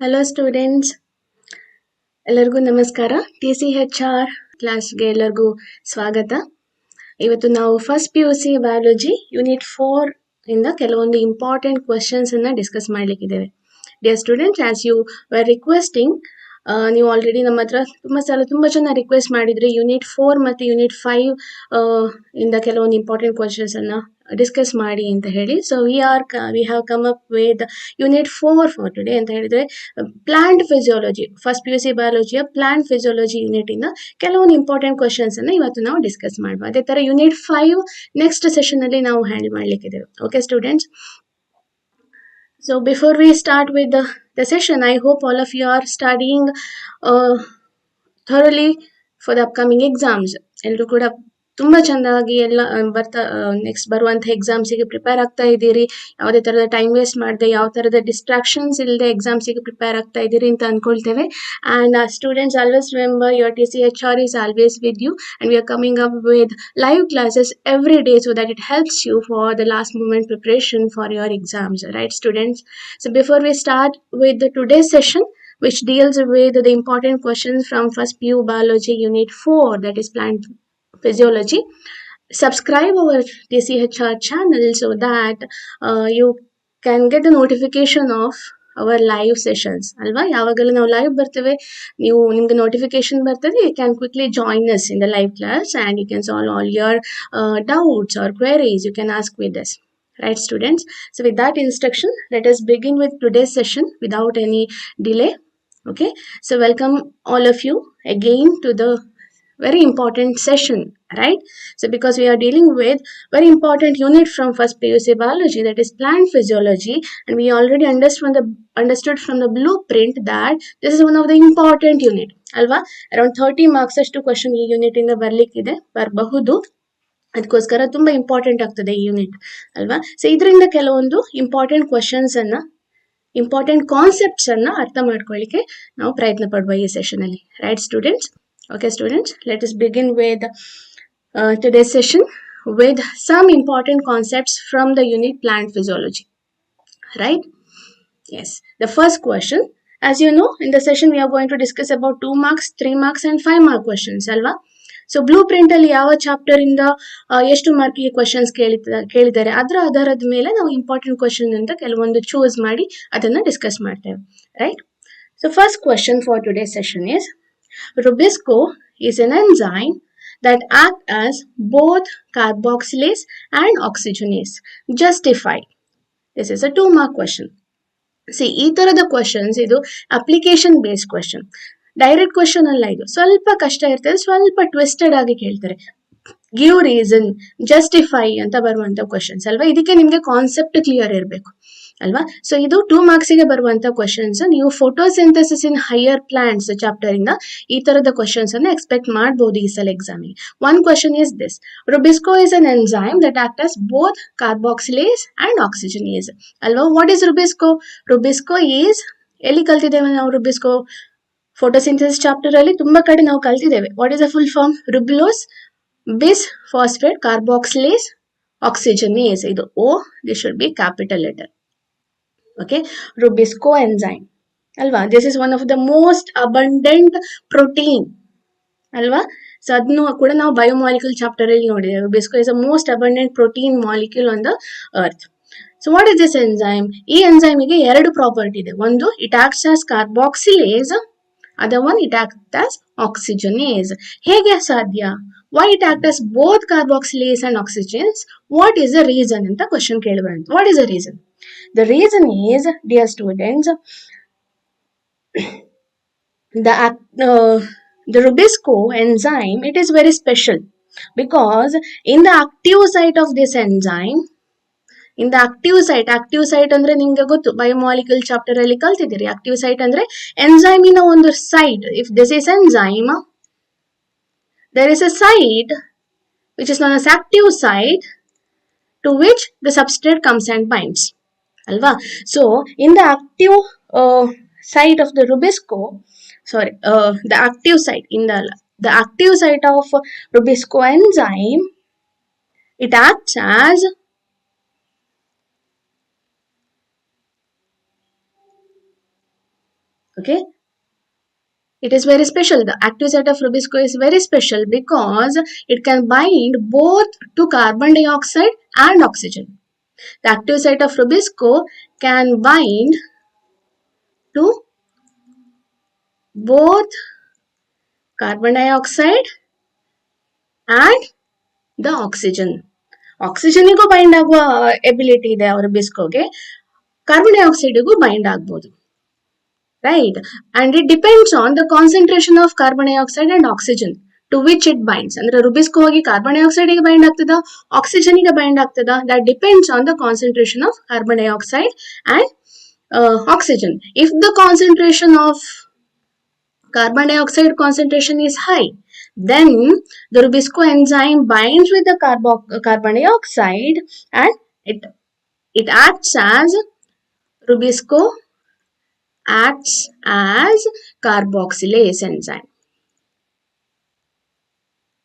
Hello students, ಎಲ್ಲರಿಗೂ ನಮಸ್ಕಾರ. TCHR ಕ್ಲಾಸ್ಗೆ ಎಲ್ಲರಿಗೂ ಸ್ವಾಗತ. ಇವತ್ತು ನಾವು ಫಸ್ಟ್ PUC ಬಯಾಲಜಿ ಯೂನಿಟ್ 4 ಇಂದ ಕೆಲವೊಂದು ಇಂಪಾರ್ಟೆಂಟ್ ಕ್ವೆಶನ್ಸ್ ಅನ್ನ ಡಿಸ್ಕಸ್ ಮಾಡ್ಲಿಕ್ಕಿದ್ದೇವೆ. Dear students, as you were requesting, ನೀವು ಆಲ್ರೆಡಿ ನಮ್ಮ ಹತ್ರ ತುಂಬಾ ಜನ ರಿಕ್ವೆಸ್ಟ್ ಮಾಡಿದ್ರೆ ಯೂನಿಟ್ 4 ಮತ್ತು ಯೂನಿಟ್ 5 ಇಂದ ಕೆಲವೊಂದು ಇಂಪಾರ್ಟೆಂಟ್ ಕ್ವೆಶನ್ಸ್ ಅನ್ನ ಡಿಸ್ಕಸ್ ಮಾಡಿ ಅಂತ ಹೇಳಿ. So we have come up with unit 4 for today ಅಂತ ಹೇಳಿದ್ರೆ ಪ್ಲಾಂಟ್ ಫಿಸಿಯಾಲಜಿ, ಫಸ್ಟ್ PUC ಬಯಾಲಜಿಯ ಪ್ಲಾಂಟ್ ಫಿಸಿಯಾಲಜಿ ಯೂನಿಟ್ ಇಂದ ಕೆಲವೊಂದು ಇಂಪಾರ್ಟೆಂಟ್ ಕ್ವೆಶನ್ಸ್ ಅನ್ನ ಇವತ್ತು ನಾವು ಡಿಸ್ಕಸ್ ಮಾಡುವ. ಅದೇ ತರ ಯೂನಿಟ್ 5 ನೆಕ್ಸ್ಟ್ ಸೆಷನ್ ಅಲ್ಲಿ ನಾವು ಹ್ಯಾಂಡಲ್ ಮಾಡ್ಲಿಕ್ಕಿದ್ದೇವೆ. Okay students, so before we start with the session, I hope all of you are studying thoroughly for the upcoming exams. ಎಲ್ಲರೂ ಕೂಡ ತುಂಬಾ ಚೆನ್ನಾಗಿ ಎಲ್ಲ ನೆಕ್ಸ್ಟ್ ಬರುವಂತ ಎಕ್ಸಾಮ್ಸಿಗೆ ಪ್ರಿಪೇರ್ ಆಗ್ತಾ ಇದ್ದೀರಿ. ಯಾವುದೇ ತರದ ಟೈಮ್ ವೇಸ್ಟ್ ಮಾಡದೆ, ಯಾವ ತರದ ಡಿಸ್ಟ್ರಾಕ್ಷನ್ಸ್ ಇಲ್ಲದೆ ಎಕ್ಸಾಮ್ಸಿಗೆ ಪ್ರಿಪೇರ್ ಆಗ್ತಾ ಇದ್ದೀರಿ ಅಂತ ಅನ್ಕೊಳ್ತೇವೆ. And students, always remember your TCHR is always with you, and we are coming up with live classes every day so that it helps you for the last moment preparation for your exams, right students? So before we start with the today's session, which deals with the important questions from first PU biology unit 4, that is plant physiology, subscribe our TCHR channel so that you can get the notification of our live sessions. ಅಲ್ವಾ, ಯಾವಾಗಲೂ ನಾವು live ಬರ್ತೇವೆ, ನಿಮ್ಗೆ notification ಬರ್ತದೆ. You can quickly join us in the live class and you can solve all your doubts or queries. You can ask with us, right students? So with that instruction, let us begin with today's session without any delay. Okay, so welcome all of you again to the very important session, right? So because we are dealing with very important unit from first PUC biology, that is plant physiology, and we already understood from the blueprint that this is one of the important unit, alva. Around 30 marks ಅಷ್ಟು question ಈ unit ಇಂದ ಬರಬಹುದು. ಅದಕ್ಕೋಸ್ಕರ ತುಂಬಾ important ಆಗ್ತದೆ ಈ unit, ಅಲ್ವಾ? So ಇದರಿಂದ ಕೆಲವೊಂದು ಇಂಪಾರ್ಟೆಂಟ್ ಕ್ವೆಶ್ಚನ್ಸ್ ಅನ್ನ, ಇಂಪಾರ್ಟೆಂಟ್ ಕಾನ್ಸೆಪ್ಟ್ಸ್ ಅನ್ನ ಅರ್ಥ ಮಾಡ್ಕೊಳ್ಳಿಕ್ಕೆ ನಾವು ಪ್ರಯತ್ನ ಪಡುವ ಈ ಸೆಷನ್ ಅಲ್ಲಿ, right students? Okay students, let us begin with today's session with some important concepts from the unit plant physiology, right? Yes, the first question, as you know, in the session we are going to discuss about 2 marks, 3 marks and 5 mark questions, alva. So blueprint ಅಲ್ಲಿ ಯಾವ chapter ಇಂದ ಎಷ್ಟು ಮಾರ್ಕಿಗೆ questions ಕೇಳಿದ್ದಾರೆ ಅದರ ಆಧಾರದ ಮೇಲೆ ನಾವು important question ಅಂತ ಕೆಲವೊಂದು ಚೂಸ್ ಮಾಡಿ ಅದನ್ನ ಡಿಸ್ಕಸ್ ಮಾಡ್ತೇವೆ, right? So first question for today's session is, Rubisco is an enzyme that acts as both carboxylase and oxygenase. Justify. This is a 2 mark question. See, ಈ ತರದ ಕ್ವೆಶನ್ಸ್ ಇದು application based question, direct question ಅಲ್ಲ. ಇದು ಸ್ವಲ್ಪ ಕಷ್ಟ ಇರ್ತದೆ, ಸ್ವಲ್ಪ twisted ಆಗಿ ಕೇಳ್ತಾರೆ. ಗಿವ್ ರೀಸನ್, ಜಸ್ಟಿಫೈ ಅಂತ ಬರುವಂತ ಕ್ವೆಶನ್ಸ್ ಅಲ್ವಾ. ಇದಕ್ಕೆ ನಿಮ್ಗೆ ಕಾನ್ಸೆಪ್ಟ್ ಕ್ಲಿಯರ್ ಇರಬೇಕು, ಅಲ್ವಾ? ಸೊ ಇದು 2 ಮಾರ್ಕ್ಸಿಗೆ ಬರುವಂತ ಕ್ವೆಶನ್ಸ್. ನೀವು photosynthesis in higher plants chapter ಇಂದ ಈ ತರದ ಕ್ವೆಶನ್ಸ್ ಅನ್ನ ಎಕ್ಸ್ಪೆಕ್ಟ್ ಮಾಡಬಹುದು ಈ ಸಲ ಎಕ್ಸಾಮಿಗೆ. One question is this: Rubisco is an enzyme that acts as both carboxylase and oxygenase. ಅಲ್ವಾ? What is Rubisco? Rubisco is, ಎಲ್ಲಿ ಕಲ್ತಿದ್ದೇವೆ ನಾವು Rubisco? ಫೋಟೋಸಿಂಥಸಿಸ್ ಚಾಪ್ಟರ್ ಅಲ್ಲಿ ತುಂಬಾ ಕಡೆ ನಾವು ಕಲ್ತಿದ್ದೇವೆ. What is the full form? Ribulose bis phosphate carboxylase ಆಕ್ಸಿಜನೇಸ್. ಇದು O, this should be capital letter. Okay, Rubisco enzyme, alva. This is one of the most abundant protein, alva. So adnu kuda ನಾವು biomolecule chapter ಅಲ್ಲಿ ನೋಡಿದ್ದೇವೆ. Rubisco is the most abundant protein molecule on the earth. So what is this enzyme? ಈ enzyme ಗೆ ಎರಡು property ಇದೆ. ಒಂದು, it acts as carboxylase, other one, it acts as oxygenase. ಹೇಗೆ ಸಾಧ್ಯ? Why it acts as both carboxylase and oxygenase? What is the reason ಅಂತ question ಕೇಳಬಾರದು. What is the reason? The reason is, dear students, the Rubisco enzyme, it is very special because in the active site of this enzyme, in the active site ಅಂದ್ರೆ ನಿಮ್ಗೆ ಗೊತ್ತು, biomolecule chapter ಅಲ್ಲಿ ಕಲ್ತಿದ್ದೀರಿ. Active site ಅಂದ್ರೆ ಎಂಜೈಮಿನ ಒಂದು site. If this is enzyme, there is a site which is known as active site to which the substrate comes and binds, alva. So in the active site of the Rubisco, the active site, in the active site of Rubisco enzyme, it acts as Okay, it is very special. The active site of Rubisco is very special because it can bind both to carbon dioxide and oxygen. The active site of Rubisco can bind to both carbon dioxide and the oxygen. ಆಕ್ಸಿಜನ್ಗೂ bind ಆಗುವ ability ಇದೆ ಅವರ ಬಿಸ್ಕೋಗೆ, carbon ಡೈಆಕ್ಸೈಡ್ಗೂ bind ಆಗ್ಬೋದು, right. And it depends on the concentration of carbon dioxide and oxygen to which it binds. ಅಂದ್ರೆ Rubisco ಹೋಗಿ carbon dioxide ಗೆ ಬೈಂಡ್ ಆಗ್ತದ, ಆಕ್ಸಿಜನ್ ಗೆ ಬೈಂಡ್ ಆಗ್ತದ, that depends on the concentration of carbon dioxide and oxygen. If the concentration of carbon dioxide concentration is high, then the Rubisco enzyme binds with the carbon dioxide and it acts as Rubisco acts as carboxylase enzyme.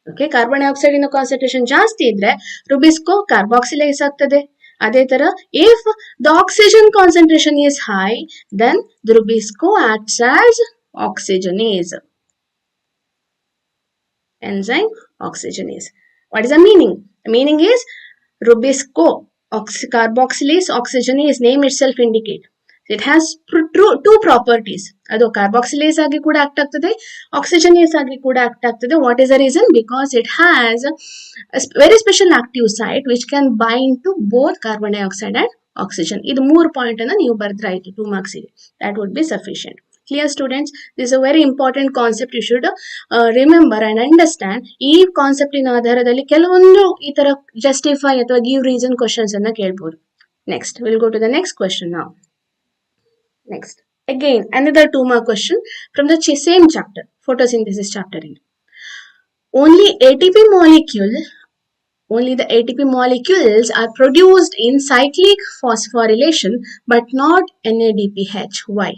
Okay, carbon dioxide in concentration ಜಾಸ್ತಿ ಇದ್ರೆ Rubisco carboxylase ಆಗ್ತದೆ. ಅದೇ ತರ if the oxygen concentration is high, then the Rubisco acts as oxygenase enzyme, oxygenase. What is the meaning? The meaning is Rubisco carboxylase oxygenase, name itself indicate it has two properties. adu carboxylase agi kuda act agtade, oxygenase agi kuda act agtade. What is the reason? Because it has a very special active site which can bind to both carbon dioxide and oxygen. Idu 3 point anna ನೀವು ಬರೆದ್ರಾಯ್ತು 2 marks ಗೆ. That would be sufficient. Clear students? This is a very important concept. You should remember and understand. ಈ concept ಇನ ಆಧಾರದಲ್ಲಿ ಕೆಲವೊಂದು ಈ ತರ justify ಅಥವಾ give reason questions ಅನ್ನ ಕೇಳಬಹುದು. Next, we'll go to the next question now. Next, again another 2 mark question from the same chapter, photosynthesis chapter. Only the ATP molecules are produced in cyclic phosphorylation but not NADPH. Why?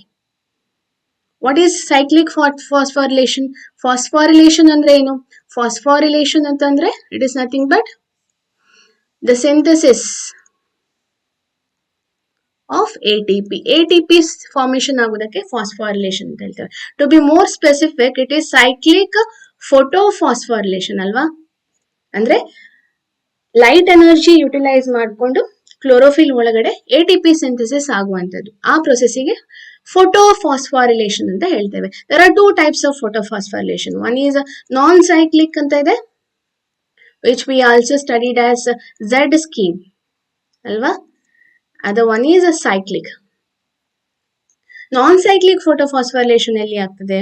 What is cyclic phosphorylation? Phosphorylation andre enu? Phosphorylation antandre it is nothing but the synthesis of ATP. ATP formation ಆಗುವುದಕ್ಕೆ phosphorylation ಅಂತ ಹೇಳ್ತೇವೆ. To be more specific, it is cyclic photophosphorylation ಅಲ್ವಾ? ಅಂದ್ರೆ light energy utilise ಮಾಡಿಕೊಂಡು chlorophyll ಒಳಗಡೆ ATP synthesis ಆಗುವಂಥದ್ದು. ಆ ಪ್ರೊಸೆಸ್ಸಿಗೆ photophosphorylation ಅಂತ ಹೇಳ್ತೇವೆ. There are 2 types of photophosphorylation. One is non cyclic ಅಂತ ಇದೆ, which we also studied as Z scheme ಅಲ್ವಾ. ಅದು one is a cyclic. Non cyclic photophosphorylation ಎಲ್ಲಿ ಆಗ್ತದೆ?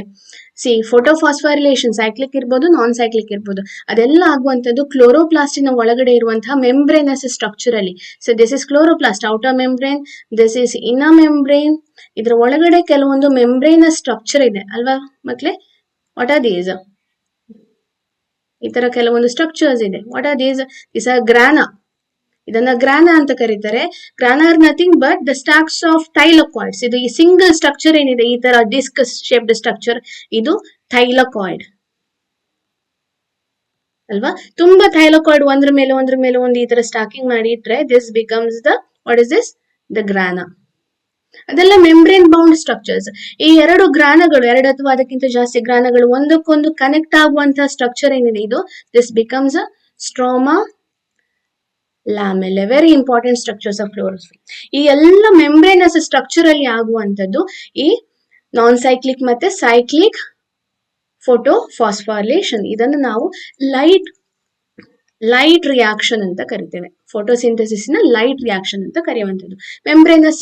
ಸಿ, ಫೋಟೋಫಾಸ್ಫಾರಿಲೇಷನ್ ಸೈಕ್ಲಿಕ್ ಇರ್ಬೋದು, ನಾನ್ ಸೈಕ್ಲಿಕ್ ಇರ್ಬೋದು. ಅದೆಲ್ಲ ಆಗುವಂಥದ್ದು ಕ್ಲೋರೋಪ್ಲಾಸ್ಟಿನ ಒಳಗಡೆ ಇರುವಂತಹ ಮೆಂಬ್ರೇನಸ್ ಸ್ಟ್ರಕ್ಚರ್ ಅಲ್ಲಿ. So this is chloroplast outer membrane, this is inner membrane. ಇದ್ರ ಒಳಗಡೆ ಕೆಲವೊಂದು ಮೆಂಬ್ರೇನಸ್ ಸ್ಟ್ರಕ್ಚರ್ ಇದೆ ಅಲ್ವಾ ಮಕ್ಳೇ? What are these? ಈ ತರ ಕೆಲವೊಂದು ಸ್ಟ್ರಕ್ಚರ್ಸ್ ಇದೆ. What are these? This are grana. ಇದನ್ನ ಗ್ರಾನಾ ಅಂತ ಕರೀತಾರೆ. Grana are nothing but the stacks of thylakoids. ಇದು ಈ ಸಿಂಗಲ್ ಸ್ಟ್ರಕ್ಚರ್ ಏನಿದೆ, ಈ ತರ ಡಿಸ್ಕ್ ಶೇಪ್ಡ್ ಸ್ಟ್ರಕ್ಚರ್, ಇದು ಥೈಲಕಾಯ್ಡ್ ಅಲ್ವಾ. ತುಂಬಾ ಥೈಲಕಾಯ್ಡ್ ಒಂದ್ರ ಮೇಲೆ ಒಂದು ಈ ತರ ಸ್ಟಾಕಿಂಗ್ ಮಾಡಿ ಇಟ್ರೆ this becomes the what is this? The grana. ಅದೆಲ್ಲ ಮೆಂಬ್ರೇನ್ ಬೌಂಡ್ ಸ್ಟ್ರಕ್ಚರ್ಸ್. ಈ ಎರಡು ಗ್ರಾನಗಳು, 2 ಅಥವಾ ಅದಕ್ಕಿಂತ ಜಾಸ್ತಿ ಗ್ರಾನಗಳು ಒಂದಕ್ಕೊಂದು ಕನೆಕ್ಟ್ ಆಗುವಂತಹ ಸ್ಟ್ರಕ್ಚರ್ ಏನಿದೆ, ಇದು this becomes a stroma ಲ್ಯಾಮೆಲ್ಲೆ. Very important structures of chlorophyll. ಈ ಎಲ್ಲ ಮೆಂಬ್ರೇನಸ್ ಸ್ಟ್ರಕ್ಚರ್ ಅಲ್ಲಿ ಆಗುವಂತದ್ದು ಈ ನಾನ್ ಸೈಕ್ಲಿಕ್ ಮತ್ತೆ ಸೈಕ್ಲಿಕ್ ಫೋಟೋಫಾಸ್ಫಾರಿಲೇಷನ್. ಇದನ್ನು ನಾವು ಲೈಟ್ ರಿಯಾಕ್ಷನ್ ಅಂತ ಕರಿತೇವೆ. ಫೋಟೋಸಿಂಥಸಿಸ್ ನ ಲೈಟ್ ರಿಯಾಕ್ಷನ್ ಅಂತ ಕರೆಯುವಂಥದ್ದು ಮೆಂಬ್ರೇನಸ್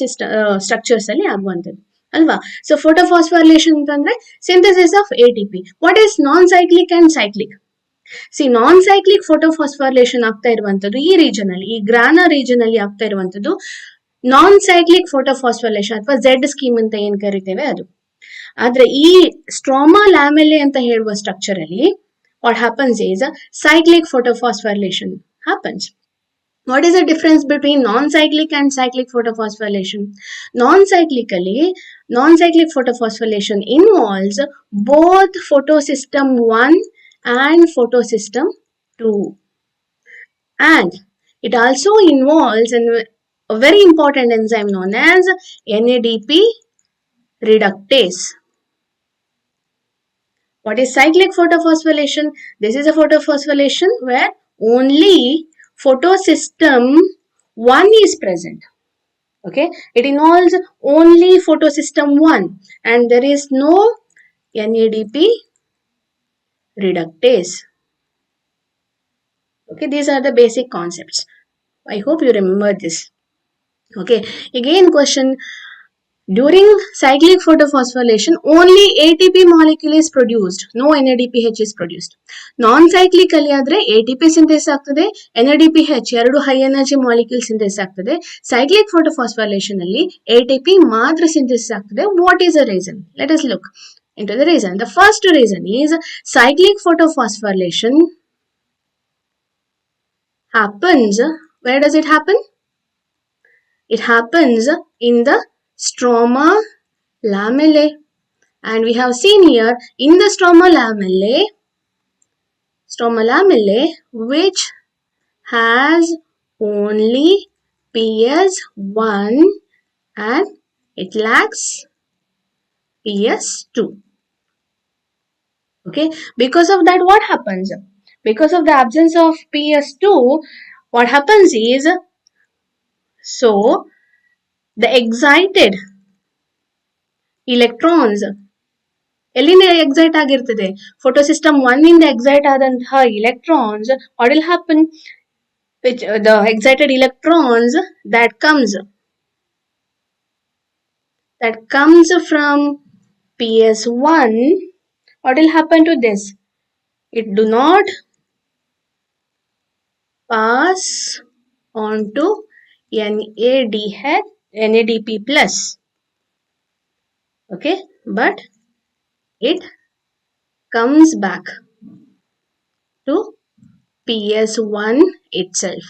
ಸ್ಟ್ರಕ್ಚರ್ಸ್ ಅಲ್ಲಿ ಆಗುವಂಥದ್ದು ಅಲ್ವಾ. ಸೊ ಫೋಟೋಫಾಸ್ಫಾರಿಲೇಷನ್ ಅಂತಂದ್ರೆ synthesis of ATP. What is non cyclic and cyclic? See, non cyclic photophosphorylation ಆಗ್ತಾ ಇರುವಂತದ್ದು ಈ ರೀಜನ್ ಅಲ್ಲಿ, ಈ ಗ್ರಾನಾ ರೀಜನ್ ಅಲ್ಲಿ ಆಗ್ತಾ ಇರುವಂತದ್ದು ನಾನ್ ಸೈಕ್ಲಿಕ್ ಫೋಟೋಫಾಸ್ಫಾರಿಲೇಷನ್ ಅಥವಾ Z ಸ್ಕೀಮ್ ಅಂತ ಏನ್ ಕರಿತೇವೆ ಅದು. ಆದ್ರೆ ಈ ಸ್ಟ್ರೋಮಾ ಲ್ಯಾಮೆಲ್ಲೆ ಅಂತ ಹೇಳುವ ಸ್ಟ್ರಕ್ಚರ್ ಅಲ್ಲಿ what happens is cyclic photophosphorylation happens. What is the difference between non-cyclic and cyclic photophosphorylation? Non-cyclic photophosphorylation involves both photosystem 1 and photosystem 2, and it also involves a very important enzyme known as NADP reductase. What is cyclic photophosphorylation? This is a photophosphorylation where only photosystem 1 is present. Okay, it involves only photosystem 1 and there is no NADP reductase. Okay, these are the basic concepts. I hope you remember this. Okay, again question. During cyclic photophosphorylation, only ATP molecule is produced. No NADPH is produced. Non-cyclic ಅಲ್ಲಿ ಆದ್ರೆ ATP synthase ಆಗ್ತದೆ, NADPH ಎರಡು high energy molecule synthase ಆಗ್ತದೆ. Cyclic ಫೋಟೋಫಾಸ್ಫೋರಿಲೇಷನ್ ಅಲ್ಲಿ ATP ಮಾತ್ರ synthase ಆಗ್ತದೆ. What is the reason? Let us look into the reason. The first reason is cyclic photophosphorylation happens. Where does it happen? It happens in the stroma lamellae, and we have seen here in the stroma lamellae which has only PS1 and it lacks PS2. Okay, because of that what happens? Because of the absence of PS2, what happens is, so the excited electrons ಎಲ್ಲಿಂದ excite ಆಗಿರ್ತದೆ? Photosystem 1 ಇಂದ excite ಆದಂತಹ electrons, what will happen? Which the excited electrons that comes from PS1, what will happen to this? It do not pass on to NADP plus. Okay, but it comes back to PS1 itself.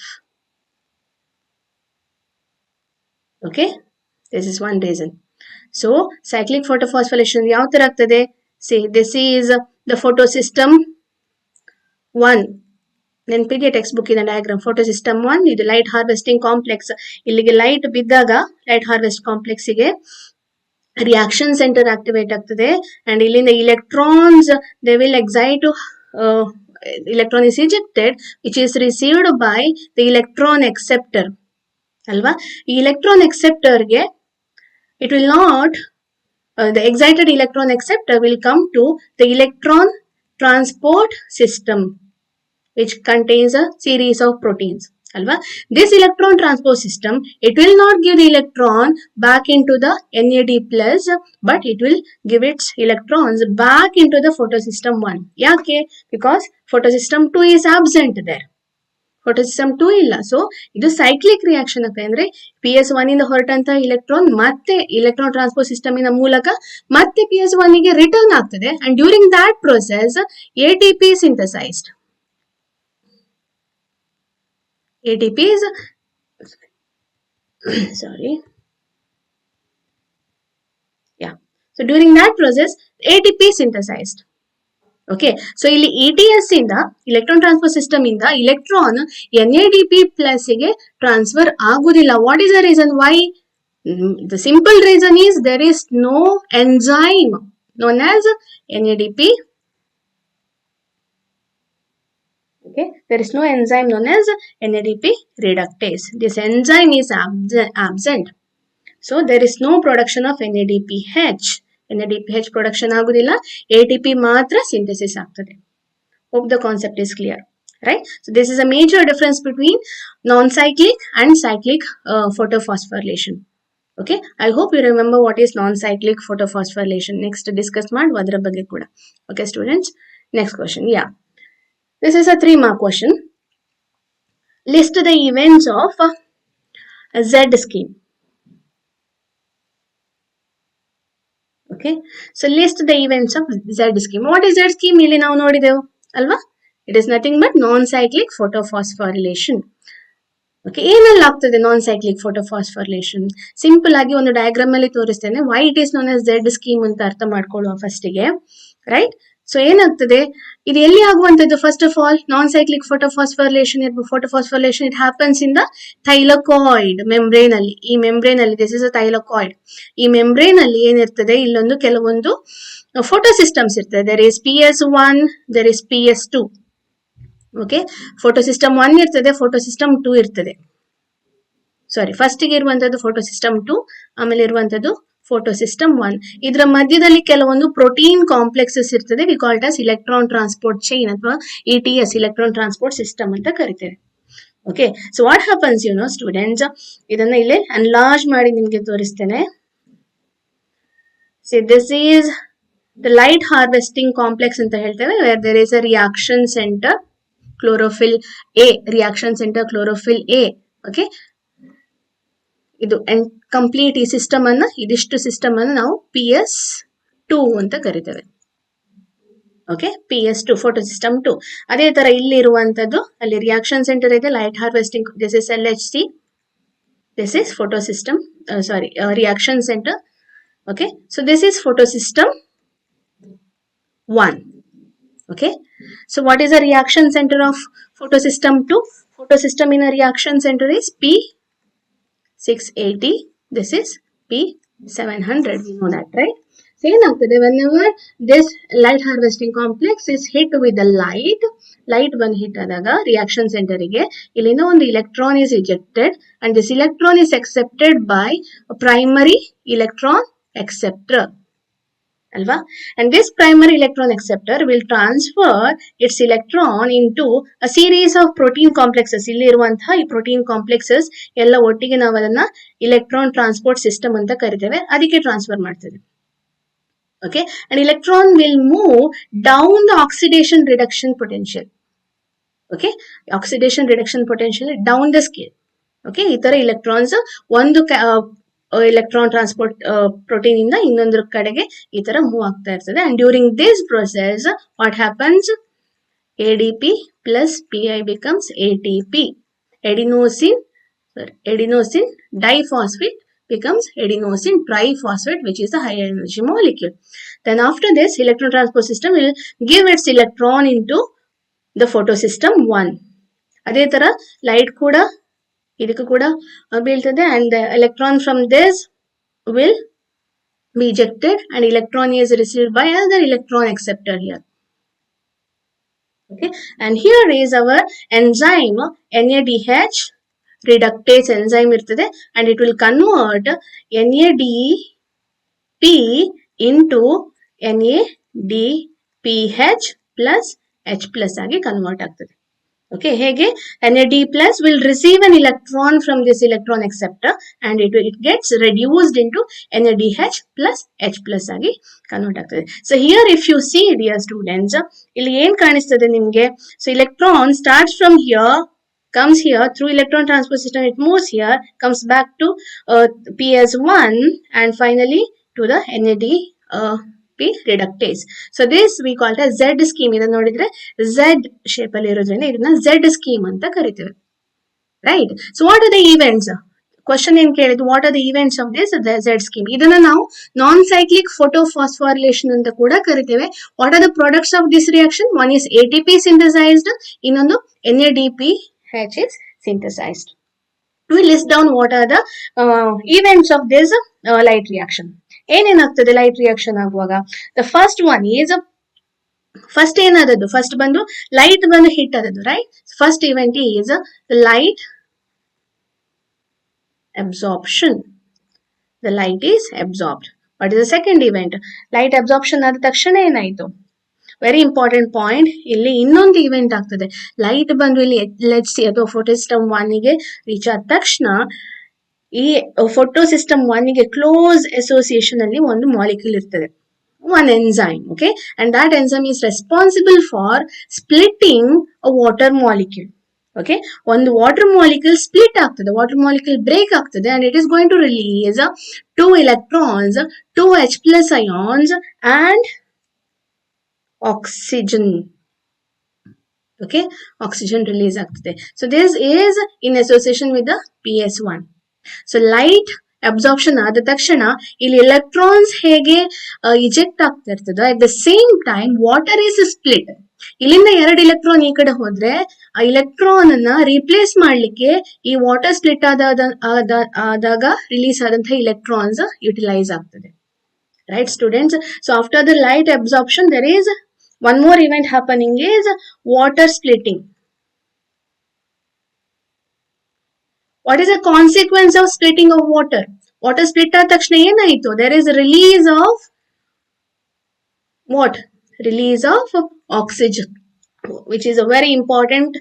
Okay, this is one reason. So cyclic photophosphorylation ಯಾವ ತರ ಆಗ್ತದೆ? See, this is the photosystem 1. ನೆನಪಿಗೆ text ಬುಕ್ಕಿನ diagram. Photosystem 1 ಇದು light harvesting complex. ಇಲ್ಲಿಗೆ light ಬಿದ್ದಾಗ light harvest ಕಾಂಪ್ಲೆಕ್ಸ್ಗೆ reaction center activate ಆಗ್ತದೆ and ಇಲ್ಲಿಂದ electrons they will excite to electron is ejected which is received by the electron acceptor ಅಲ್ವಾ. ಈ electron acceptor ಗೆ it will not the excited electron acceptor will come to the electron transport system which contains a series of proteins alva. This electron transport system, it will not give the electron back into the NAD plus, but it will give its electrons back into the photosystem 1. Yake? Because photosystem 2 is absent there. Photosystem 2 illa. So, idu cyclic reaction akandre PS1 inda ಹೊರಟಂತ electron ಮತ್ತೆ electron transport system ina ಮೂಲಕ ಮತ್ತೆ PS1 ಗೆ return ಆಗ್ತದೆ and during that process ATP is synthesized. ATP is sorry. Yeah. So during that process, ATP is synthesized. Okay. So ಇಲ್ಲಿ ETS ಇಂದ electron transfer system ಇಂದ electron NADP plus ಗೆ transfer ಆಗುದಿಲ್ಲ. What is the reason why? The simple reason is there is no enzyme known as NADP. Okay, there is no enzyme known as NADP reductase. This enzyme is absent. So there is no production of NADPH. NADPH production agudilla. ATP matra synthesis agtade. Hope the concept is clear. Right? So this is a major difference between non-cyclic and cyclic photophosphorylation. Okay, I hope you remember what is non-cyclic photophosphorylation. Next discuss maadu adra ಬಗ್ಗೆ ಕೂಡ. Okay students, next question. Yeah. This is a 3-mark question. List the events of a Z scheme. Okay. So list the events of Z scheme. What is Z scheme? ಇಲ್ಲಿ ನಾವು ನೋಡಿದೆವು ಅಲ್ವಾ? It is nothing but non-cyclic photophosphorylation. Okay. ಏನೆಲ್ಲ ಆಗ್ತದೆ non-cyclic photophosphorylation? Simple ಆಗಿ ಒಂದು diagram ಅಲ್ಲಿ ತೋರಿಸ್ತೇನೆ. Why it is known as Z scheme ಅಂತ ಅರ್ಥ ಮಾಡ್ಕೊಳ್ಳುವ ಫಸ್ಟಿಗೆ. Right? So ಏನಾಗ್ತದೆ? ಇದು ಎಲ್ಲಿ ಆಗುವಂತದ್ದು? First of all non cyclic photophosphorylation it happens in the thylakoid membrane ಅಲ್ಲಿ. ಈ membrane ಅಲ್ಲಿ this is a thylakoid. ಈ membrane ಅಲ್ಲಿ ಏನಿರ್ತದೆ? ಇಲ್ಲೊಂದು ಕೆಲವೊಂದು ಫೋಟೋ ಸಿಸ್ಟಮ್ಸ್ ಇರ್ತದೆ. There is PS1, there is PS2. Okay, photo system 1 ಇರ್ತದೆ, ಫೋಟೋ ಸಿಸ್ಟಮ್ 2 ಇರ್ತದೆ. ಸಾರಿ, ಫಸ್ಟ್ ಗೆ ಇರುವಂತದ್ದು ಫೋಟೋ ಸಿಸ್ಟಮ್ 2, ಆಮೇಲೆ ಇರುವಂತದ್ದು ಫೋಟೋ ಸಿಸ್ಟಮ್ 1. ಇದರ ಮಧ್ಯದಲ್ಲಿ ಕೆಲವೊಂದು ಪ್ರೋಟೀನ್ ಕಾಂಪ್ಲೆಕ್ಸಸ್ ಇರ್ತದೆ. We called as electron transport chain ಅಥವಾ ETS, ಇಲೆಕ್ಟ್ರಾನ್ ಟ್ರಾನ್ಸ್ಪೋರ್ಟ್ ಸಿಸ್ಟಮ್ ಅಂತ ಕರಿತೇವೆ. Okay, so what happens students, ಇದನ್ನ ಇಲ್ಲಿ ಅನ್ಲಾರ್ಜ್ ಮಾಡಿ ನಿಮ್ಗೆ ತೋರಿಸ್ತೇನೆ. See this is the light harvesting complex ಅಂತ ಹೇಳ್ತೇವೆ, where there is a reaction centre chlorophyll A, reaction centre chlorophyll A. Okay, ಇದು ಕಂಪ್ಲೀಟ್ ಈ ಸಿಸ್ಟಮ್ ಅನ್ನ, ಇದಿಷ್ಟು ಸಿಸ್ಟಮ್ ಅನ್ನು ನಾವು PS2 ಅಂತ ಕರಿತೇವೆ. Okay, PS2 photo system 2. ಅದೇ ತರ ಇಲ್ಲಿ ಇರುವಂತದ್ದು, ಅಲ್ಲಿ ರಿಯಾಕ್ಷನ್ ಸೆಂಟರ್ ಇದೆ, light harvesting, this is LHC, this is photo system, sorry reaction centre. Okay, so this is photo system 1. Okay, so what is the reaction center of photosystem 2? Photosystem in a reaction center is P680. This is P700. We know that, right? So whenever this light harvesting complex is hit with the light one hit adaga reaction center ige illina ಒಂದು electron is ejected, and this electron is accepted by a primary electron acceptor. Alva? And this primary electron acceptor will transfer its electron into a series of protein complexes. ಇಲ್ಲಿ ಇರುವಂತಹ ಈ protein complexes ಎಲ್ಲ ಒಟ್ಟಿಗೆ ನಾವು ಅದನ್ನ electron transport system ಅಂತ ಕರಿತೇವೆ, ಅದಕ್ಕೆ ಟ್ರಾನ್ಸ್ಫರ್ ಮಾಡ್ತದೆ. Okay, and electron will move down the oxidation reduction potential. Okay, oxidation reduction potential down the scale. Okay, ಈ ತರ electrons ಒಂದು electron transport protein ಇಂದ ಇನ್ನೊಂದರ ಕಡೆಗೆ ಈ ತರ ಮೂವ್ ಆಗ್ತಾ ಇರ್ತದೆ. And during this process what happens? ADP plus PI becomes ATP. Adenosine diphosphate becomes adenosine triphosphate, which is the higher energy molecule. Then after this, electron transport system will give its electron into the photosystem 1. ಅದೇ ತರ light ಕೂಡ ಇದಕ್ಕೂ ಕೂಡ ಬೀಳ್ತದೆ, and the electron from this will be ejected, and electron is received by another electron acceptor here. Okay, and here is our enzyme NADH reductase enzyme irtade, and it will convert NADP into NADPH plus H plus ಆಗಿ convert ಆಗ್ತದೆ. Okay, hege NAD plus will receive an electron from this electron acceptor, and it gets reduced into NADH plus H plus agi convert agtade. So here if you see, dear students, illi ಏನು ಕಾಣಿಸ್ತದೆ ನಿಮಗೆ? So electron starts from here, comes here through electron transport system, it moves here, comes back to PS1, and finally to the NADP reductase. So this we call it as Z scheme. ಇದನ್ನ ನೋಡಿದ್ರೆ Z shape ಅಲ್ಲಿ ಇರೋದ್ರಿಂದ ಇದನ್ನ Z scheme ಅಂತ ಕರಿತೇವೆ, right? So what are the events? Question ಏನ್ ಕೇಳಿದ್ದು, what are the events of this Z scheme? ಇದನ್ನ ನಾವು ನಾನ್ ಸೈಕ್ಲಿಕ್ ಫೋಟೋಫಾಸ್ಫಾರಿಲೇಷನ್ ಅಂತ ಕೂಡ ಕರಿತೇವೆ. What are the products of this reaction? One is ATP synthesized, ಇನ್ನೊಂದು NADPH is synthesized. We list down what are the events of this light reaction. ಏನೇನಾಗ್ತದೆ light reaction ಆಗುವಾಗ? The first one is, first ಏನಾದದ್ದು, first ಬಂದು light ಬಂದು hit ಆದದ್ದು, right? First event is light absorption. The light is absorbed. What is the second event? Light absorption ಆದ ತಕ್ಷಣ ಏನಾಯ್ತು? Very important point, ಇಲ್ಲಿ ಇನ್ನೊಂದು ಇವೆಂಟ್ ಆಗ್ತದೆ. ಲೈಟ್ ಬಂದು ಇಲ್ಲಿ LHC ಅಥವಾ ಫೋಟೋಸಿಸ್ಟಮ್ 1ಗೆ ರೀಚ್ ಆದ ತಕ್ಷಣ ಈ ಫೋಟೋಸಿಸ್ಟಮ್ 1ಗೆ ಕ್ಲೋಸ್ ಅಸೋಸಿಯೇಷನ್ ಅಲ್ಲಿ ಒಂದು ಮಾಲಿಕ್ಯೂಲ್ ಇರ್ತದೆ, one enzyme. Okay, and that enzyme is responsible for splitting a water molecule. Okay, ಒಂದು ವಾಟರ್ ಮಾಲಿಕ್ಯೂಲ್ ಸ್ಪ್ಲಿಟ್ ಆಗ್ತದೆ, ವಾಟರ್ ಮಾಲಿಕ್ಯೂಲ್ ಬ್ರೇಕ್ ಆಗ್ತದೆ, and it is going to release 2 electrons, 2 H plus ions and oxygen. Okay, oxygen release ಆಗ್ತದೆ. So this is in association with the PS1. So light absorption ಆದ ತಕ್ಷಣ ಇಲ್ಲಿ electrons ಹೇಗೆ ಇಜೆಕ್ಟ್ ಆಗ್ತಾ ಇರ್ತದೆ, at the same time water is split. ಇಲ್ಲಿಂದ 2 electron ಈ ಕಡೆ ಹೋದ್ರೆ ಆ ಎಲೆಕ್ಟ್ರಾನ್ ಅನ್ನ ರೀಪ್ಲೇಸ್ ಮಾಡ್ಲಿಕ್ಕೆ ಈ ವಾಟರ್ ಸ್ಪ್ಲಿಟ್ ಆದಾಗ ರಿಲೀಸ್ ಆದಂತಹ ಎಲೆಕ್ಟ್ರಾನ್ಸ್ ಯುಟಿಲೈಸ್ ಆಗ್ತದೆ, right students? So after the light absorption, there is one more event happening, is water splitting. What is the consequence of splitting of water? Water split ಆದ ತಕ್ಷಣ ಏನಾಯಿತು? There is a release of what? Release of oxygen, which is a very important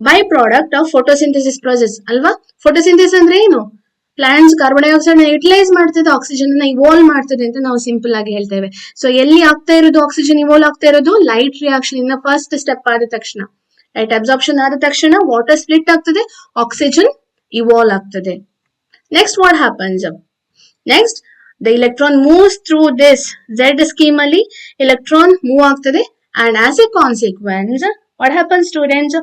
byproduct of photosynthesis process ಅಲ್ವಾ? photosynthesis ಅಂದ್ರೆ ಏನು? Plants carbon dioxide utilise ಮಾಡ್ತದೆ, oxygen ಅನ್ನ evolve ಮಾಡ್ತದೆ ಅಂತ ನಾವು ಸಿಂಪಲ್ ಆಗಿ ಹೇಳ್ತೇವೆ. ಸೊ ಎಲ್ಲಿ ಆಗ್ತಾ ಇರೋದು ಆಕ್ಸಿಜನ್ ಇವಾಲ್ವ್ ಆಗ್ತಾ ಇರೋದು? ಲೈಟ್ ರಿಯಾಕ್ಷನ್ ಇಂದ ಫಸ್ಟ್ ಸ್ಟೆಪ್ ಆದ ತಕ್ಷಣ, ಲೈಟ್ ಅಬ್ಸಾರ್ಪ್ಷನ್ ಆದ ತಕ್ಷಣ ವಾಟರ್ ಸ್ಪ್ಲಿಟ್ ಆಗ್ತದೆ, ಆಕ್ಸಿಜನ್ ಇವಾಲ್ವ್ ಆಗ್ತದೆ. Next what happens? Next the electron moves through this Z scheme ಅಲ್ಲಿ electron move ಆಗ್ತದೆ, and as a consequence what happens students?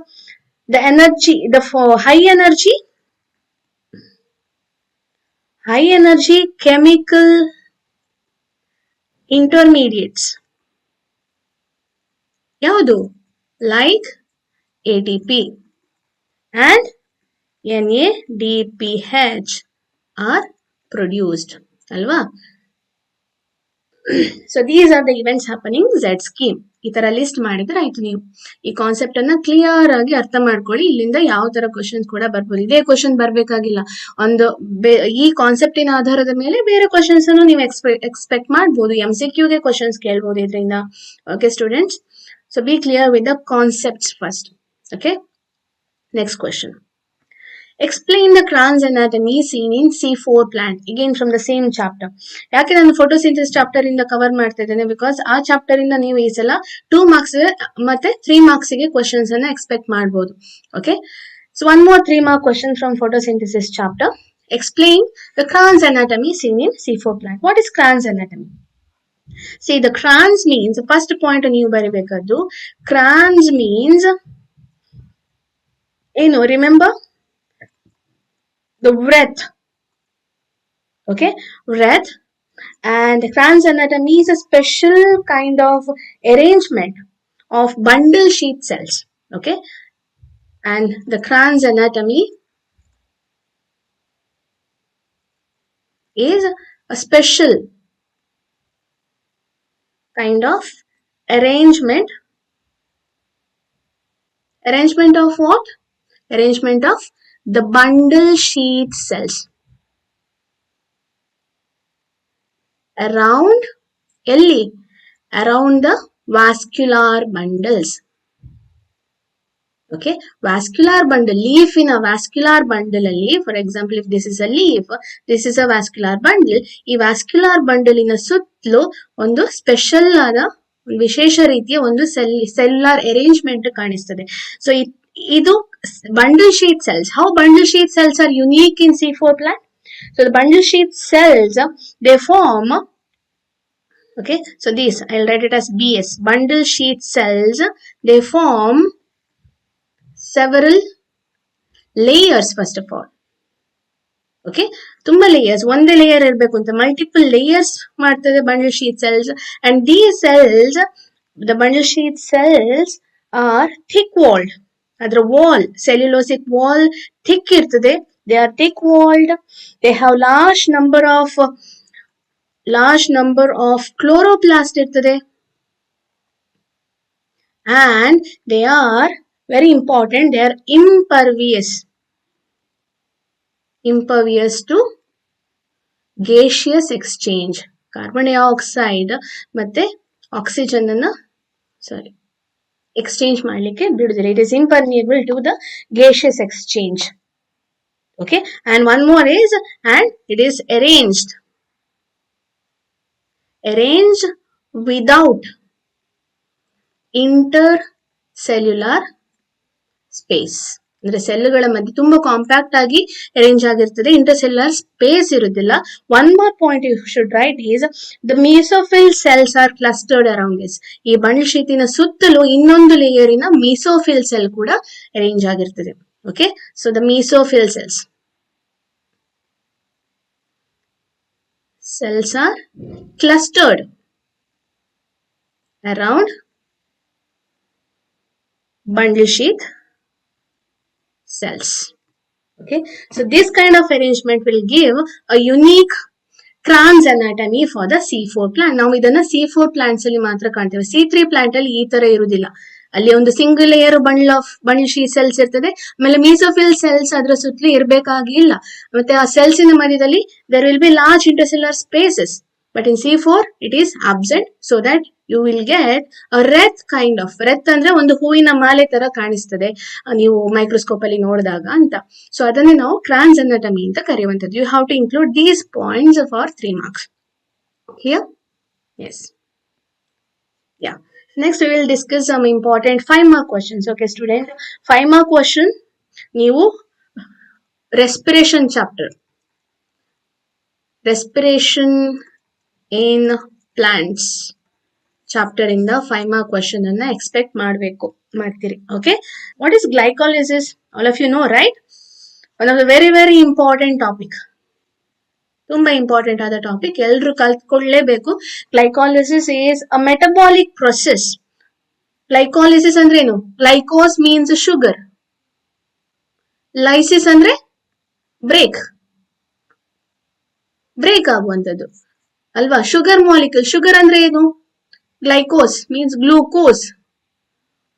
The energy, the high energy chemical intermediates ಯಾವುದು? Like ATP and NADPH are produced ಅಲ್ವಾ? So these are the events happening Z scheme. ಈ ತರ list ಮಾಡಿದ್ರೆ ಆಯ್ತು. ನೀವು ಈ concept ಅನ್ನ ಕ್ಲಿಯರ್ ಆಗಿ ಅರ್ಥ ಮಾಡ್ಕೊಳ್ಳಿ. ಇಲ್ಲಿಂದ ಯಾವ ತರ ಕ್ವಶನ್ಸ್ ಕೂಡ ಬರ್ಬೋದು. ಇದೇ ಕ್ವಶನ್ ಬರ್ಬೇಕಾಗಿಲ್ಲ, ಒಂದು ಈ ಕಾನ್ಸೆಪ್ಟಿನ ಆಧಾರದ ಮೇಲೆ ಬೇರೆ ಕ್ವಶನ್ಸ್ ಅನ್ನು ನೀವು ಎಕ್ಸ್ಪೆಕ್ಟ್ ಮಾಡ್ಬೋದು. MCQ ಗೆ ಕ್ವಶನ್ಸ್ ಕೇಳ್ಬೋದು ಇದರಿಂದ. Okay students, so B clear with the concepts first. Okay, next question. Explain the Kranz anatomy seen in C4 plant. Again from the same chapter. ಯಾಕೆ ನಾನು ಫೋಟೋಸಿಂಥಸಿಸ್ ಚಾಪ್ಟರ್ ಇಂದ cover ಮಾಡ್ತಾ ಇದ್ದೇನೆ? Because ಆ chapter ಇಂದ ನೀವು ಈ ಸಲ 2 marks ಮತ್ತೆ 3 marks ಗೆ ಕ್ವಶನ್ಸ್ ಅನ್ನ ಎಕ್ಸ್ಪೆಕ್ಟ್ ಮಾಡಬಹುದು. Okay, so one more 3 mark question from photosynthesis chapter. Explain the Kranz anatomy seen in C4 plant. What is Kranz anatomy? See, the Kranz means, first point ನೀವು ಬರಿಬೇಕದ್ದು, Kranz means ಏನು? Remember the wreath. Okay, wreath. And Kranz anatomy is a special kind of arrangement of bundle sheath cells. Okay, and the Kranz anatomy is a special kind of arrangement of what? Arrangement of the bundle sheath cells around ಎಲ್ಲಿ? Around the vascular bundles. Okay, vascular bundle, leaf in a vascular bundle ಅಲ್ಲಿ, for example if this is a leaf, this is a vascular bundle. ಈ vascular bundle ಇನ ಸುತ್ತಲೂ ಒಂದು special ಆದ ವಿಶೇಷ ರೀತಿಯ ಒಂದು ಸೆಲ್ಯುಲರ್ ಅರೇಂಜ್ಮೆಂಟ್ ಕಾಣಿಸ್ತದೆ. ಸೊ ಇದು bundle sheath cells. How bundle sheath cells are unique in C4 plant? So the bundle sheath cells, they form, okay, so this I'll write it as BS. Bundle sheath cells, they form several layers first of all. Okay, ತುಂಬಾ layers, ಒಂದೇ layer ಇರಬೇಕು ಅಂತ multiple layers ಮಾಡ್ತದೆ bundle sheath cells. And these cells, the bundle sheath cells are thick walled. ಅದರ wall, cellulosic wall thick ಇರ್ತದೆ. They are thick walled. They have large number of chloroplast ಇರ್ತದೆ. And they are very important, they are impervious to gaseous exchange. Carbon dioxide ಮತ್ತೆ oxygen ಅನ್ನ exchange ಮಾಡಲಿಕ್ಕೆ ಬಿಡುದಿಲ್ಲ. It is impermeable to the gaseous exchange. Okay, and one more is, and it is arranged without intercellular space. ಅಂದ್ರೆ ಸೆಲ್ಗಳ ಮಧ್ಯೆ ತುಂಬಾ compact ಆಗಿ arrange ಆಗಿರ್ತದೆ, intercellular space ಇರುವುದಿಲ್ಲ. One more point you should write is the mesophyll cells are clustered around this. ಈ bundle ಶೀತಿನ ಸುತ್ತಲೂ ಇನ್ನೊಂದು ಲೇಯರಿನ ಮೆಸೋಫಿಲ್ ಸೆಲ್ ಕೂಡ ಅರೇಂಜ್ ಆಗಿರ್ತದೆ. Okay, so the mesophyll cells are clustered around bundle sheath cells. Okay, so this kind of arrangement will give a unique Crohn's anatomy for the C4 plant. ನಾವು ಇದನ್ನ C4 plants ಅಲ್ಲಿ ಮಾತ್ರ ಕಾಣ್ತೇವೆ. C3 plant ಅಲ್ಲಿ ಈ ತರ ಇರುವುದಿಲ್ಲ. ಅಲ್ಲಿ ಒಂದು single layer bundle sheet cells ಇರ್ತದೆ. ಆಮೇಲೆ ಮೀಸೋಫಿಲ್ ಸೆಲ್ಸ್ ಅದರ ಸುತ್ತಲೂ ಇರಬೇಕಾಗಿಲ್ಲ. ಮತ್ತೆ ಆ ಸೆಲ್ಸ್ ಇನ ಮಧ್ಯದಲ್ಲಿ there will be large intercellular spaces. But in C4 it is absent, so that you will get a wreath kind of. wreath ಅಂದ್ರೆ ಒಂದು ಹೂವಿನ ಮಾಲೆ ತರ ಕಾಣಿಸ್ತದೆ ನೀವು ಮೈಕ್ರೋಸ್ಕೋಪ್ ಅಲ್ಲಿ ನೋಡಿದಾಗ ಅಂತ. ಸೊ ಅದನ್ನೇ ನಾವು ಕ್ರಾನ್ಸ್ ಅನಾಟಮಿ ಅಂತ ಕರೆಯುವಂತದ್ದು. You have to include these points for 3 marks. Here? Yes. Yeah. Next we will discuss some important 5 mark questions. Okay student, 5 mark question ನೀವು respiration chapter, respiration in plants chapter ಇಂದ 5 mark question ಅನ್ನ expect ಮಾಡ್ತೀರಿ. Okay, what is glycolysis? All of you know, right? One of the very very important topic, ತುಂಬಾ important ಆದ topic, ಎಲ್ರು ಕಲ್ತ್ಕೊಳ್ಳೇಬೇಕು. Glycolysis is a metabolic process. Glycolysis ಅಂದ್ರೆ ಏನು? Glycos means sugar, lysis ಅಂದ್ರೆ break ಆಗುವಂತದ್ದು ಅಲ್ವಾ? ಶುಗರ್ ಮಾಲಿಕ್ಯೂಲ್, ಶುಗರ್ ಅಂದ್ರೆ ಏನು? ಗ್ಲೈಕೋಸ್ ಮೀನ್ಸ್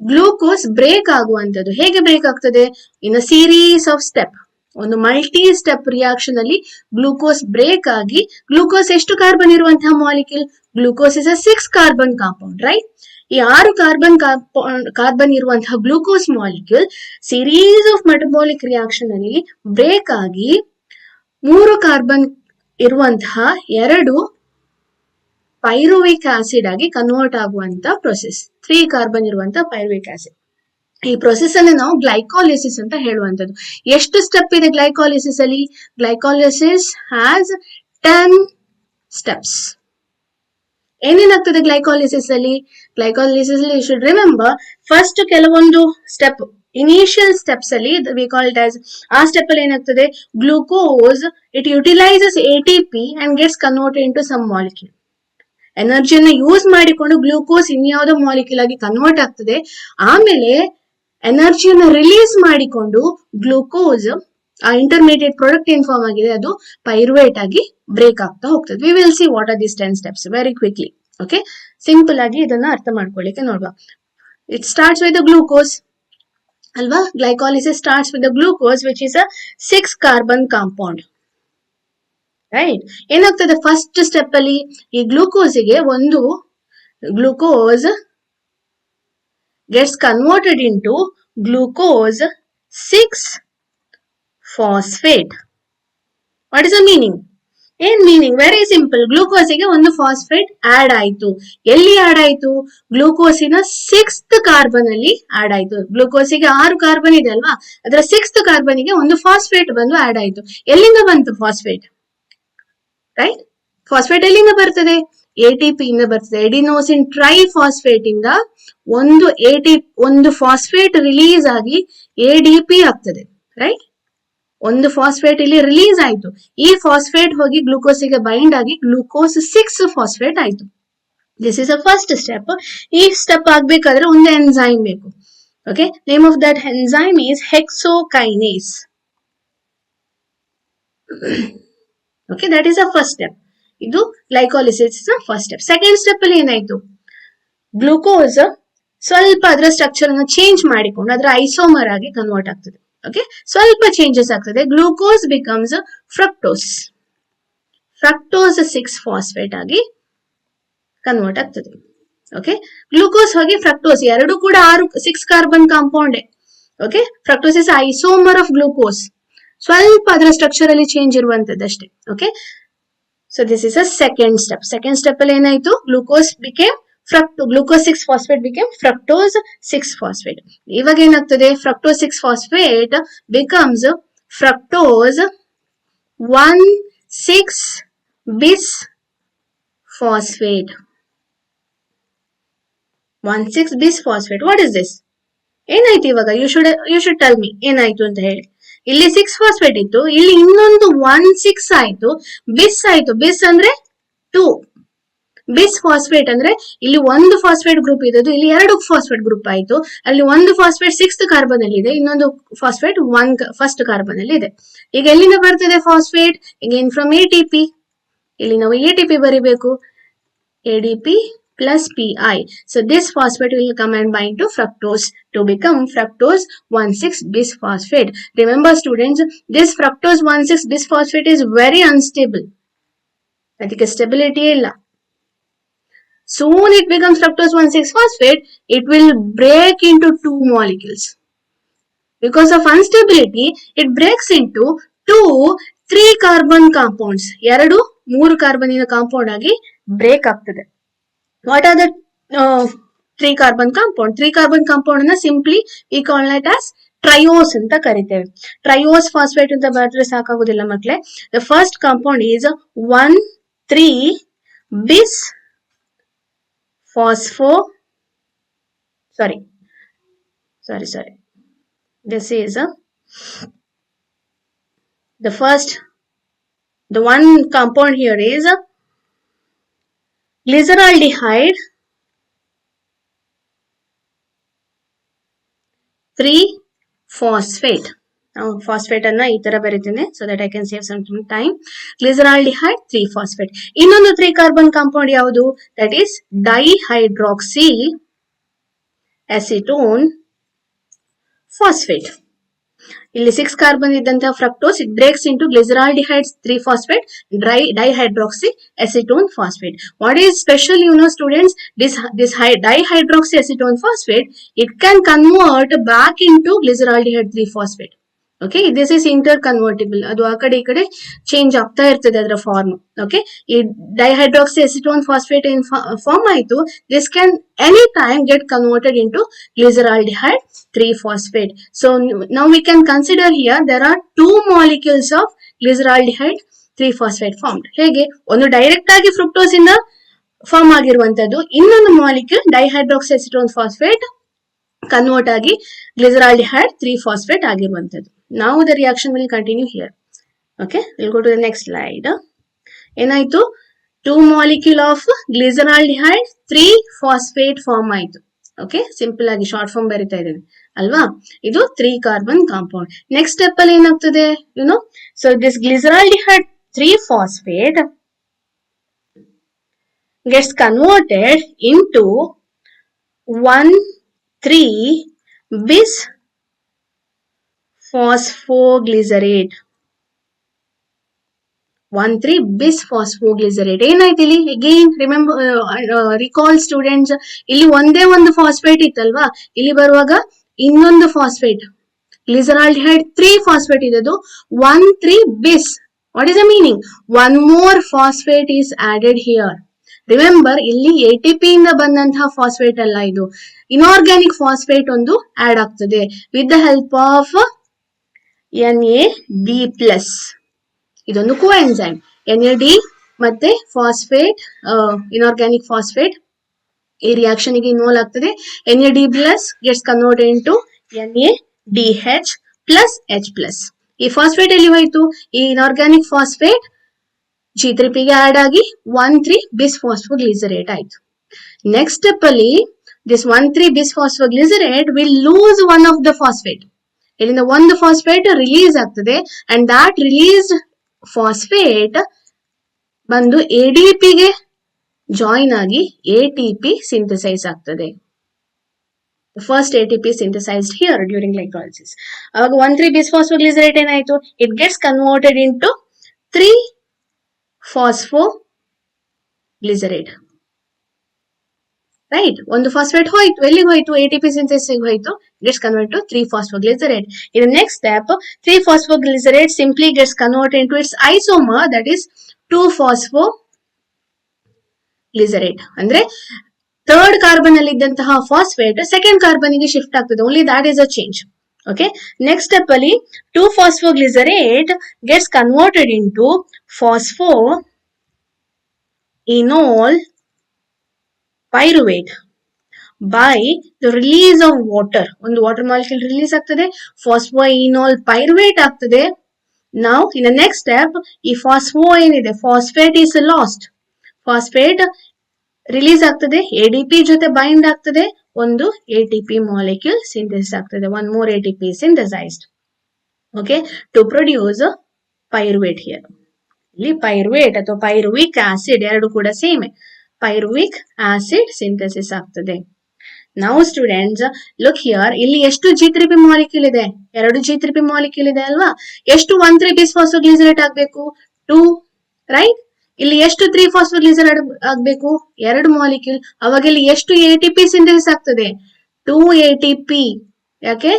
ಗ್ಲೂಕೋಸ್ ಬ್ರೇಕ್ ಆಗುವಂತದ್ದು. ಹೇಗೆ ಬ್ರೇಕ್ ಆಗ್ತದೆ? In a series of step, ಒಂದು ಮಲ್ಟಿ ಸ್ಟೆಪ್ ರಿಯಾಕ್ಷನ್ ಅಲ್ಲಿ ಗ್ಲೂಕೋಸ್ ಬ್ರೇಕ್ ಆಗಿ, ಗ್ಲೂಕೋಸ್ ಎಷ್ಟು ಕಾರ್ಬನ್ ಇರುವಂತಹ molecule? Glucose is a 6 carbon compound, right? ಈ 6 ಕಾರ್ಬನ್ ಇರುವಂತಹ glucose molecule series of metabolic reaction ಅಲ್ಲಿ ಬ್ರೇಕ್ ಆಗಿ 3 ಕಾರ್ಬನ್ ಇರುವಂತಹ 2 ಪೈರುವಿಕ್ ಆಸಿಡ್ ಆಗಿ ಕನ್ವರ್ಟ್ ಆಗುವಂತ ಪ್ರೊಸೆಸ್. 3 ಕಾರ್ಬನ್ ಇರುವಂತಹ ಪೈರುವಿಕ್ ಆಸಿಡ್. ಈ ಪ್ರೊಸೆಸ್ ಅನ್ನು ನಾವು ಗ್ಲೈಕಾಲಿಸಿಸ್ ಅಂತ ಹೇಳುವಂತದ್ದು. ಎಷ್ಟು ಸ್ಟೆಪ್ ಇದೆ ಗ್ಲೈಕಾಲಿಸಿಸ್ ಅಲ್ಲಿ? Glycolysis has 10 steps. ಏನೇನಾಗ್ತದೆ ಗ್ಲೈಕಾಲಿಸಿಸ್ ಅಲ್ಲಿ? ಗ್ಲೈಕಾಲಿಸಿಸ್ ಅಲ್ಲಿ ಯು ಶುಡ್ ರಿಮೆಂಬರ್, ಫಸ್ಟ್ ಕೆಲವೊಂದು ಸ್ಟೆಪ್, ಇನಿಷಿಯಲ್ ಸ್ಟೆಪ್ಸ್ ಅಲ್ಲಿ ವಿ ಕಾಲ್ ಇಟ್ ಆಸ್, ಆ ಸ್ಟೆಪ್ ಅಲ್ಲಿ ಏನಾಗ್ತದೆ? Glucose it utilises ATP and gets converted into some molecule. ಎನರ್ಜಿಯನ್ನ ಯೂಸ್ ಮಾಡಿಕೊಂಡು ಗ್ಲೂಕೋಸ್ ಇನ್ಯಾವುದೋ ಮಾಲಿಕ್ಯೂಲ್ ಆಗಿ ಕನ್ವರ್ಟ್ ಆಗ್ತದೆ. ಆಮೇಲೆ ಎನರ್ಜಿಯನ್ನ ರಿಲೀಸ್ ಮಾಡಿಕೊಂಡು ಗ್ಲೂಕೋಸ್ ಆ ಇಂಟರ್ಮೀಡಿಯೇಟ್ ಪ್ರಾಡಕ್ಟ್ ಏನ್ ಫಾರ್ಮ್ ಆಗಿದೆ ಅದು ಪೈರುವೇಟ್ ಆಗಿ ಬ್ರೇಕ್ ಆಗ್ತಾ ಹೋಗ್ತದೆ. We will see what are these 10 steps very quickly. Okay, simple ಆಗಿ ಇದನ್ನ ಅರ್ಥ ಮಾಡ್ಕೊಳ್ಳಿಕ್ಕೆ ನೋಡುವ. ಇಟ್ ಸ್ಟಾರ್ಟ್ಸ್ ವಿತ್ ಗ್ಲೂಕೋಸ್ ಅಲ್ವಾ? Glycolysis starts with glucose which is a 6 carbon compound, right? ಏನಾಗ್ತದೆ ಫಸ್ಟ್ ಸ್ಟೆಪ್ ಅಲ್ಲಿ? ಈ ಗ್ಲೂಕೋಸ್ಗೆ ಒಂದು glucose gets converted into glucose 6-phosphate. What is the meaning? ಏನ್ ಮೀನಿಂಗ್? Very simple. ಗ್ಲೂಕೋಸಿಗೆ ಒಂದು ಫಾಸ್ಫೇಟ್ ಆಡ್ ಆಯ್ತು. ಎಲ್ಲಿ ಆಡ್ ಆಯ್ತು? ಗ್ಲೂಕೋಸಿನ 6th ಕಾರ್ಬನ್ ಅಲ್ಲಿ ಆಡ್ ಆಯ್ತು. ಗ್ಲೂಕೋಸಿಗೆ 6 ಕಾರ್ಬನ್ ಇದೆ ಅಲ್ವಾ, ಅದರ 6th ಕಾರ್ಬನ್ಗೆ ಒಂದು ಫಾಸ್ಫೇಟ್ ಬಂದು ಆಡ್ ಆಯ್ತು. ಎಲ್ಲಿಂದ ಬಂತು ಫಾಸ್ಫೇಟ್? ರೈಟ್? ಫಾಸ್ಫೇಟ್ ಎಲ್ಲಿಂದ ಬರ್ತದೆ? ATP ಇಂದ ಬರ್ತದೆ. ಎಡಿನೋಸಿನ್ ಟ್ರೈಫಾಸ್ಫೇಟ್ ಇಂದ ಒಂದು ಫಾಸ್ಫೇಟ್ ರಿಲೀಸ್ ಆಗಿ ADP ಆಗ್ತದೆ, ರೈಟ್? ಒಂದು ಫಾಸ್ಫೇಟ್ ಇಲ್ಲಿ ರಿಲೀಸ್ ಆಯ್ತು. ಈ ಫಾಸ್ಫೇಟ್ ಹೋಗಿ ಗ್ಲೂಕೋಸಿಗೆ ಬೈಂಡ್ ಆಗಿ ಗ್ಲೂಕೋಸ್ 6-phosphate ಆಯ್ತು. This is a first step. ಈ ಸ್ಟೆಪ್ ಆಗ್ಬೇಕಾದ್ರೆ ಒಂದು ಎನ್ಸೈಮ್ ಬೇಕು. Okay, name of that enzyme is hexokinase. Okay, that is a first step. ಇದು glycolysis first step. Second step ಅಲ್ಲಿ ಏನಾಯ್ತು? ಗ್ಲೂಕೋಸ್ ಸ್ವಲ್ಪ ಅದರ ಸ್ಟ್ರಕ್ಚರ್ ಅನ್ನು ಚೇಂಜ್ ಮಾಡಿಕೊಂಡು ಅದರ ಐಸೋಮರ್ ಆಗಿ ಕನ್ವರ್ಟ್ ಆಗ್ತದೆ. ಓಕೆ, ಸ್ವಲ್ಪ ಚೇಂಜಸ್ ಆಗ್ತದೆ. Glucose becomes fructose. 6-phosphate ಆಗಿ ಕನ್ವರ್ಟ್ ಆಗ್ತದೆ. ಓಕೆ, ಗ್ಲೂಕೋಸ್ ಹೋಗಿ ಫ್ರಕ್ಟೋಸ್, ಎರಡು ಕೂಡ 6 carbon compound. Okay, fructose is isomer of glucose. ಸ್ವಲ್ಪ ಅದರ ಸ್ಟ್ರಕ್ಚರ್ ಅಲ್ಲಿ ಚೇಂಜ್ ಇರುವಂತದ್ದಷ್ಟೇ. Okay, so this is a second step. Second step ಅಲ್ಲಿ ಏನಾಯ್ತು? Glucose became glucose 6-phosphate became fructose 6-phosphate. ಇವಾಗ ಏನಾಗ್ತದೆ? Fructose 6-phosphate becomes fructose 1,6-bisphosphate. 1,6-bisphosphate. What is this? ಏನಾಯ್ತು ಇವಾಗ? ಯು ಶುಡ್ ಟೆಲ್ ಮಿ ಏನಾಯ್ತು ಅಂತ ಹೇಳಿ. ಇಲ್ಲಿ 6-phosphate ಇತ್ತು, ಇಲ್ಲಿ ಇನ್ನೊಂದು 1,6 ಆಯ್ತು, ಬಿಸ್ ಆಯ್ತು. ಬಿಸ್ ಅಂದ್ರೆ 2. bisphosphate ಅಂದ್ರೆ ಇಲ್ಲಿ ಒಂದು ಫಾಸ್ಫೇಟ್ ಗ್ರೂಪ್ ಇದ್ದು, ಇಲ್ಲಿ 2 ಫಾಸ್ಫೇಟ್ ಗ್ರೂಪ್ ಆಯ್ತು. ಅಲ್ಲಿ ಒಂದು ಫಾಸ್ಫೇಟ್ 6th ಕಾರ್ಬನ್ ಅಲ್ಲಿ ಇದೆ, ಇನ್ನೊಂದು ಫಾಸ್ಫೇಟ್ 1st ಕಾರ್ಬನ್ ಅಲ್ಲಿ ಇದೆ. ಈಗ ಎಲ್ಲಿಂದ ಬರ್ತದೆ ಫಾಸ್ಫೇಟ್? Again from ATP. ಇಲ್ಲಿ ನಾವು ATP ಬರಿಬೇಕು, ADP plus PI. So this phosphate will come and bind to fructose to become fructose 1,6-bisphosphate. Remember students, this fructose 1,6-bisphosphate is very unstable. ಅದಕ್ಕೆ stability ಇಲ್ಲ. Soon it becomes fructose 1,6-phosphate, it will break into two molecules. Because of instability, it breaks into 2-3 carbon compounds. 2-3 ಕಾರ್ಬನ್ನಿನ compound ಆಗಿ break ಆಗ್ತದೆ. What are the 3 carbon compound? 3 carbon compound ಅನ್ನ simply we call it as triose ಅಂತ ಕರಿತೇವೆ. Triose phosphate ಅಂತ ಬರೆದ್ರೆ ಸಾಕಾಗೋದಿಲ್ಲ ಮಕ್ಕಳೇ. The first compound is 1,3-bis phospho. Sorry. This is the one compound here is glyceraldehyde 3-phosphate. Now phosphate ಅನ್ನ ಈ ತರ ಬರೀತೀನಿ so that I can save some time. Glyceraldehyde 3-phosphate. ಇನ್ನೊಂದು 3 carbon compound ಯಾವುದು? That is dihydroxy acetone phosphate. ಇಲ್ಲಿ 6 carbon ಇದ್ದಂತಹ fructose it breaks into glyceraldehyde 3-phosphate dihydroxy acetone phosphate. What is special, students? This dihydroxy acetone phosphate, it can convert back into glyceraldehyde 3-phosphate. Okay, this is interconvertible. ಅದು ಆ ಕಡೆ ಈ ಕಡೆ change ಆಗ್ತಾ ಇರ್ತದೆ ಅದರ ಫಾರ್ಮ್. ಓಕೆ, ಈ dihydroxy acetone phosphate ಏನ್ ಫಾರ್ಮ್ ಆಯ್ತು, this can any time get converted into glyceraldehyde 3-phosphate. So now we can consider here there are 2 molecules of glyceraldehyde 3-phosphate formed. ಹೇಗೆ? ಒಂದು ಡೈರೆಕ್ಟ್ ಆಗಿ ಫ್ರಕ್ಟೋಸ್ ಇಂದ ಫಾರ್ಮ್ ಆಗಿರುವಂತದ್ದು, ಇನ್ನೊಂದು molecule ಡೈಹೈಡ್ರಾಕ್ಸಿ acetone phosphate convert ಆಗಿ glyceraldehyde 3-phosphate ಆಗಿರುವಂತದ್ದು. Now the reaction will continue here. Okay, we'll go to the next slide. ಏನಾಯ್ತು? 2 molecule of glyceraldehyde 3-phosphate form ಆಯ್ತು. ಓಕೆ, ಸಿಂಪಲ್ ಆಗಿ ಶಾರ್ಟ್ ಫಾರ್ಮ್ ಬರಿತಾ ಇದ್ದೇನೆ ಅಲ್ವಾ? ಇದು 3 ಕಾರ್ಬನ್ ಕಾಂಪೌಂಡ್. ನೆಕ್ಸ್ಟ್ ಸ್ಟೆಪ್ ಅಲ್ಲಿ ಏನಾಗ್ತದೆ? So this glyceraldehyde 3-phosphate gets converted into 1,3-bis phosphoglycerate. 1,3-bis phosphoglycerate ಏನಾಯ್ತು ಇಲ್ಲಿ? ಅಗೇನ್ ರಿಕಾಲ್ ಸ್ಟೂಡೆಂಟ್ಸ್, ಇಲ್ಲಿ ಒಂದೇ ಒಂದು ಫಾಸ್ಫೇಟ್ ಇತ್ತಲ್ವಾ, ಇಲ್ಲಿ ಬರುವಾಗ ಇನ್ನೊಂದು ಫಾಸ್ಫೇಟ್ ಗ್ಲಿಸರಾಲ್ಡಿಹೈಡ್ 3-phosphate ಇದ್ದದ್ದು 1,3-bis. What is the meaning? One more phosphate is added here. Remember, ಇಲ್ಲಿ ATP ಇಂದ ಬಂದಂತಹ ಫಾಸ್ಫೇಟ್ ಅಲ್ಲ, ಇದು ಇನ್ಆರ್ಗ್ಯಾನಿಕ್ ಫಾಸ್ಫೇಟ್ ಒಂದು ಆಡ್ ಆಗ್ತದೆ with the help of NAD+. ಇದೊಂದು ಕೋಎನ್ಸೈಮ್. NAD ಮತ್ತೆ ಫಾಸ್ಫೇಟ್, ಇನ್ಆರ್ಗ್ಯಾನಿಕ್ ಫಾಸ್ಫೇಟ್ ಈ ರಿಯಾಕ್ಷನ್ ಗೆ ಇನ್ವಾಲ್ವ್ ಆಗ್ತದೆ. NAD+ gets converted into NADH plus H+. ಈ ಫಾಸ್ಫೇಟ್ ಎಲ್ಲಿ ಹೋಯ್ತು? ಈ ಇನ್ಆರ್ಗ್ಯಾನಿಕ್ ಫಾಸ್ಫೇಟ್ G3P ಗೆ ಆಡ್ ಆಗಿ 1,3-bis phosphoglycerate ಆಯ್ತು. ನೆಕ್ಸ್ಟ್ ಸ್ಟೆಪ್ ಅಲ್ಲಿ this 1,3-bis phosphoglycerate will lose one of the phosphate. ಇಲ್ಲಿಂದ ಒಂದು ಫಾಸ್ಫೇಟ್ ರಿಲೀಸ್ ಆಗ್ತದೆ ಅಂಡ್ ದಾಟ್ ರಿಲೀಸ್ಡ್ ಫಾಸ್ಫೇಟ್ ಬಂದು ADP ಗೆ ಜಾಯಿನ್ ಆಗಿ ATP ಸಿಂಥಸೈಸ್ ಆಗ್ತದೆ. First ATP synthesized here during glycolysis. ಅವಾಗ 1,3-bis phosphoglycerate ಏನಾಯ್ತು? It gets converted into 3-phosphoglycerate. Right, ಒಂದು ಫಾಸ್ಫೇಟ್ ಹೋಯ್ತು, ಎಲ್ಲಿಗೆ ಹೋಯ್ತು? ATP ಸಿಂಥಸಿಸ್ ಹೋಯ್ತು, gets convert to 3-phosphoglycerate. In the next step, 3-phosphoglycerate simply gets converted into its isomer, that is 2-phosphoglycerate. ಅಂದ್ರೆ third carbon ಅಲ್ಲಿ ಇದ್ದಂತಹ phosphate second carbon ಗೆ shift ಆಗ್ತದೆ. Only that is a change. Okay, next step ಅಲ್ಲಿ 2-phosphoglycerate gets converted into phosphoenol pyruvate by the release of water. ಒಂದು water molecule release ಆಗ್ತದೆ, phosphoenol pyruvate ಆಗ್ತದೆ. ನಾವು in the next step ಈ ಏನಿದೆ phosphate is lost. Phosphate release ಆಗ್ತದೆ, ADP ಜೊತೆ bind ಆಗ್ತದೆ, ಒಂದು ATP ಮಾಲಿಕ್ಯೂಲ್ ಸಿಂಥೆಸಿಸ್ ಆಗ್ತದೆ. One more ATP synthesized. Okay, to produce pyruvate here. ಇಲ್ಲಿ ಪೈರುವೇಟ್ ಅಥವಾ ಪೈರುವಿಕ್ ಆಸಿಡ್ ಎರಡು ಕೂಡ ಸೇಮ್. ಪೈರುವಿಕ್ ಆಸಿಡ್ ಸಿಂಥಸಿಸ್ ಆಗ್ತದೆ. ನಾವು ಸ್ಟೂಡೆಂಟ್ಸ್ ಲುಕ್ ಹಿಯರ್, ಇಲ್ಲಿ ಎಷ್ಟು G3P ಮಾಲಿಕ್ಯೂಲ್ ಇದೆ? 2 G3P ಮಾಲಿಕ್ಯೂಲ್ ಇದೆ ಅಲ್ವಾ? ಎಷ್ಟು 1,3-bis-phosphoglycerate ಆಗ್ಬೇಕು? 2, ರೈಟ್? ಇಲ್ಲಿ ಎಷ್ಟು 3-phosphoglycerate ಆಗ್ಬೇಕು? 2 ಮಾಲಿಕ್ಯೂಲ್. ಅವಾಗ ಇಲ್ಲಿ ಎಷ್ಟು ATP ಸಿಂಥಸಿಸ್ ಆಗ್ತದೆ? 2 ATP. ಯಾಕೆ?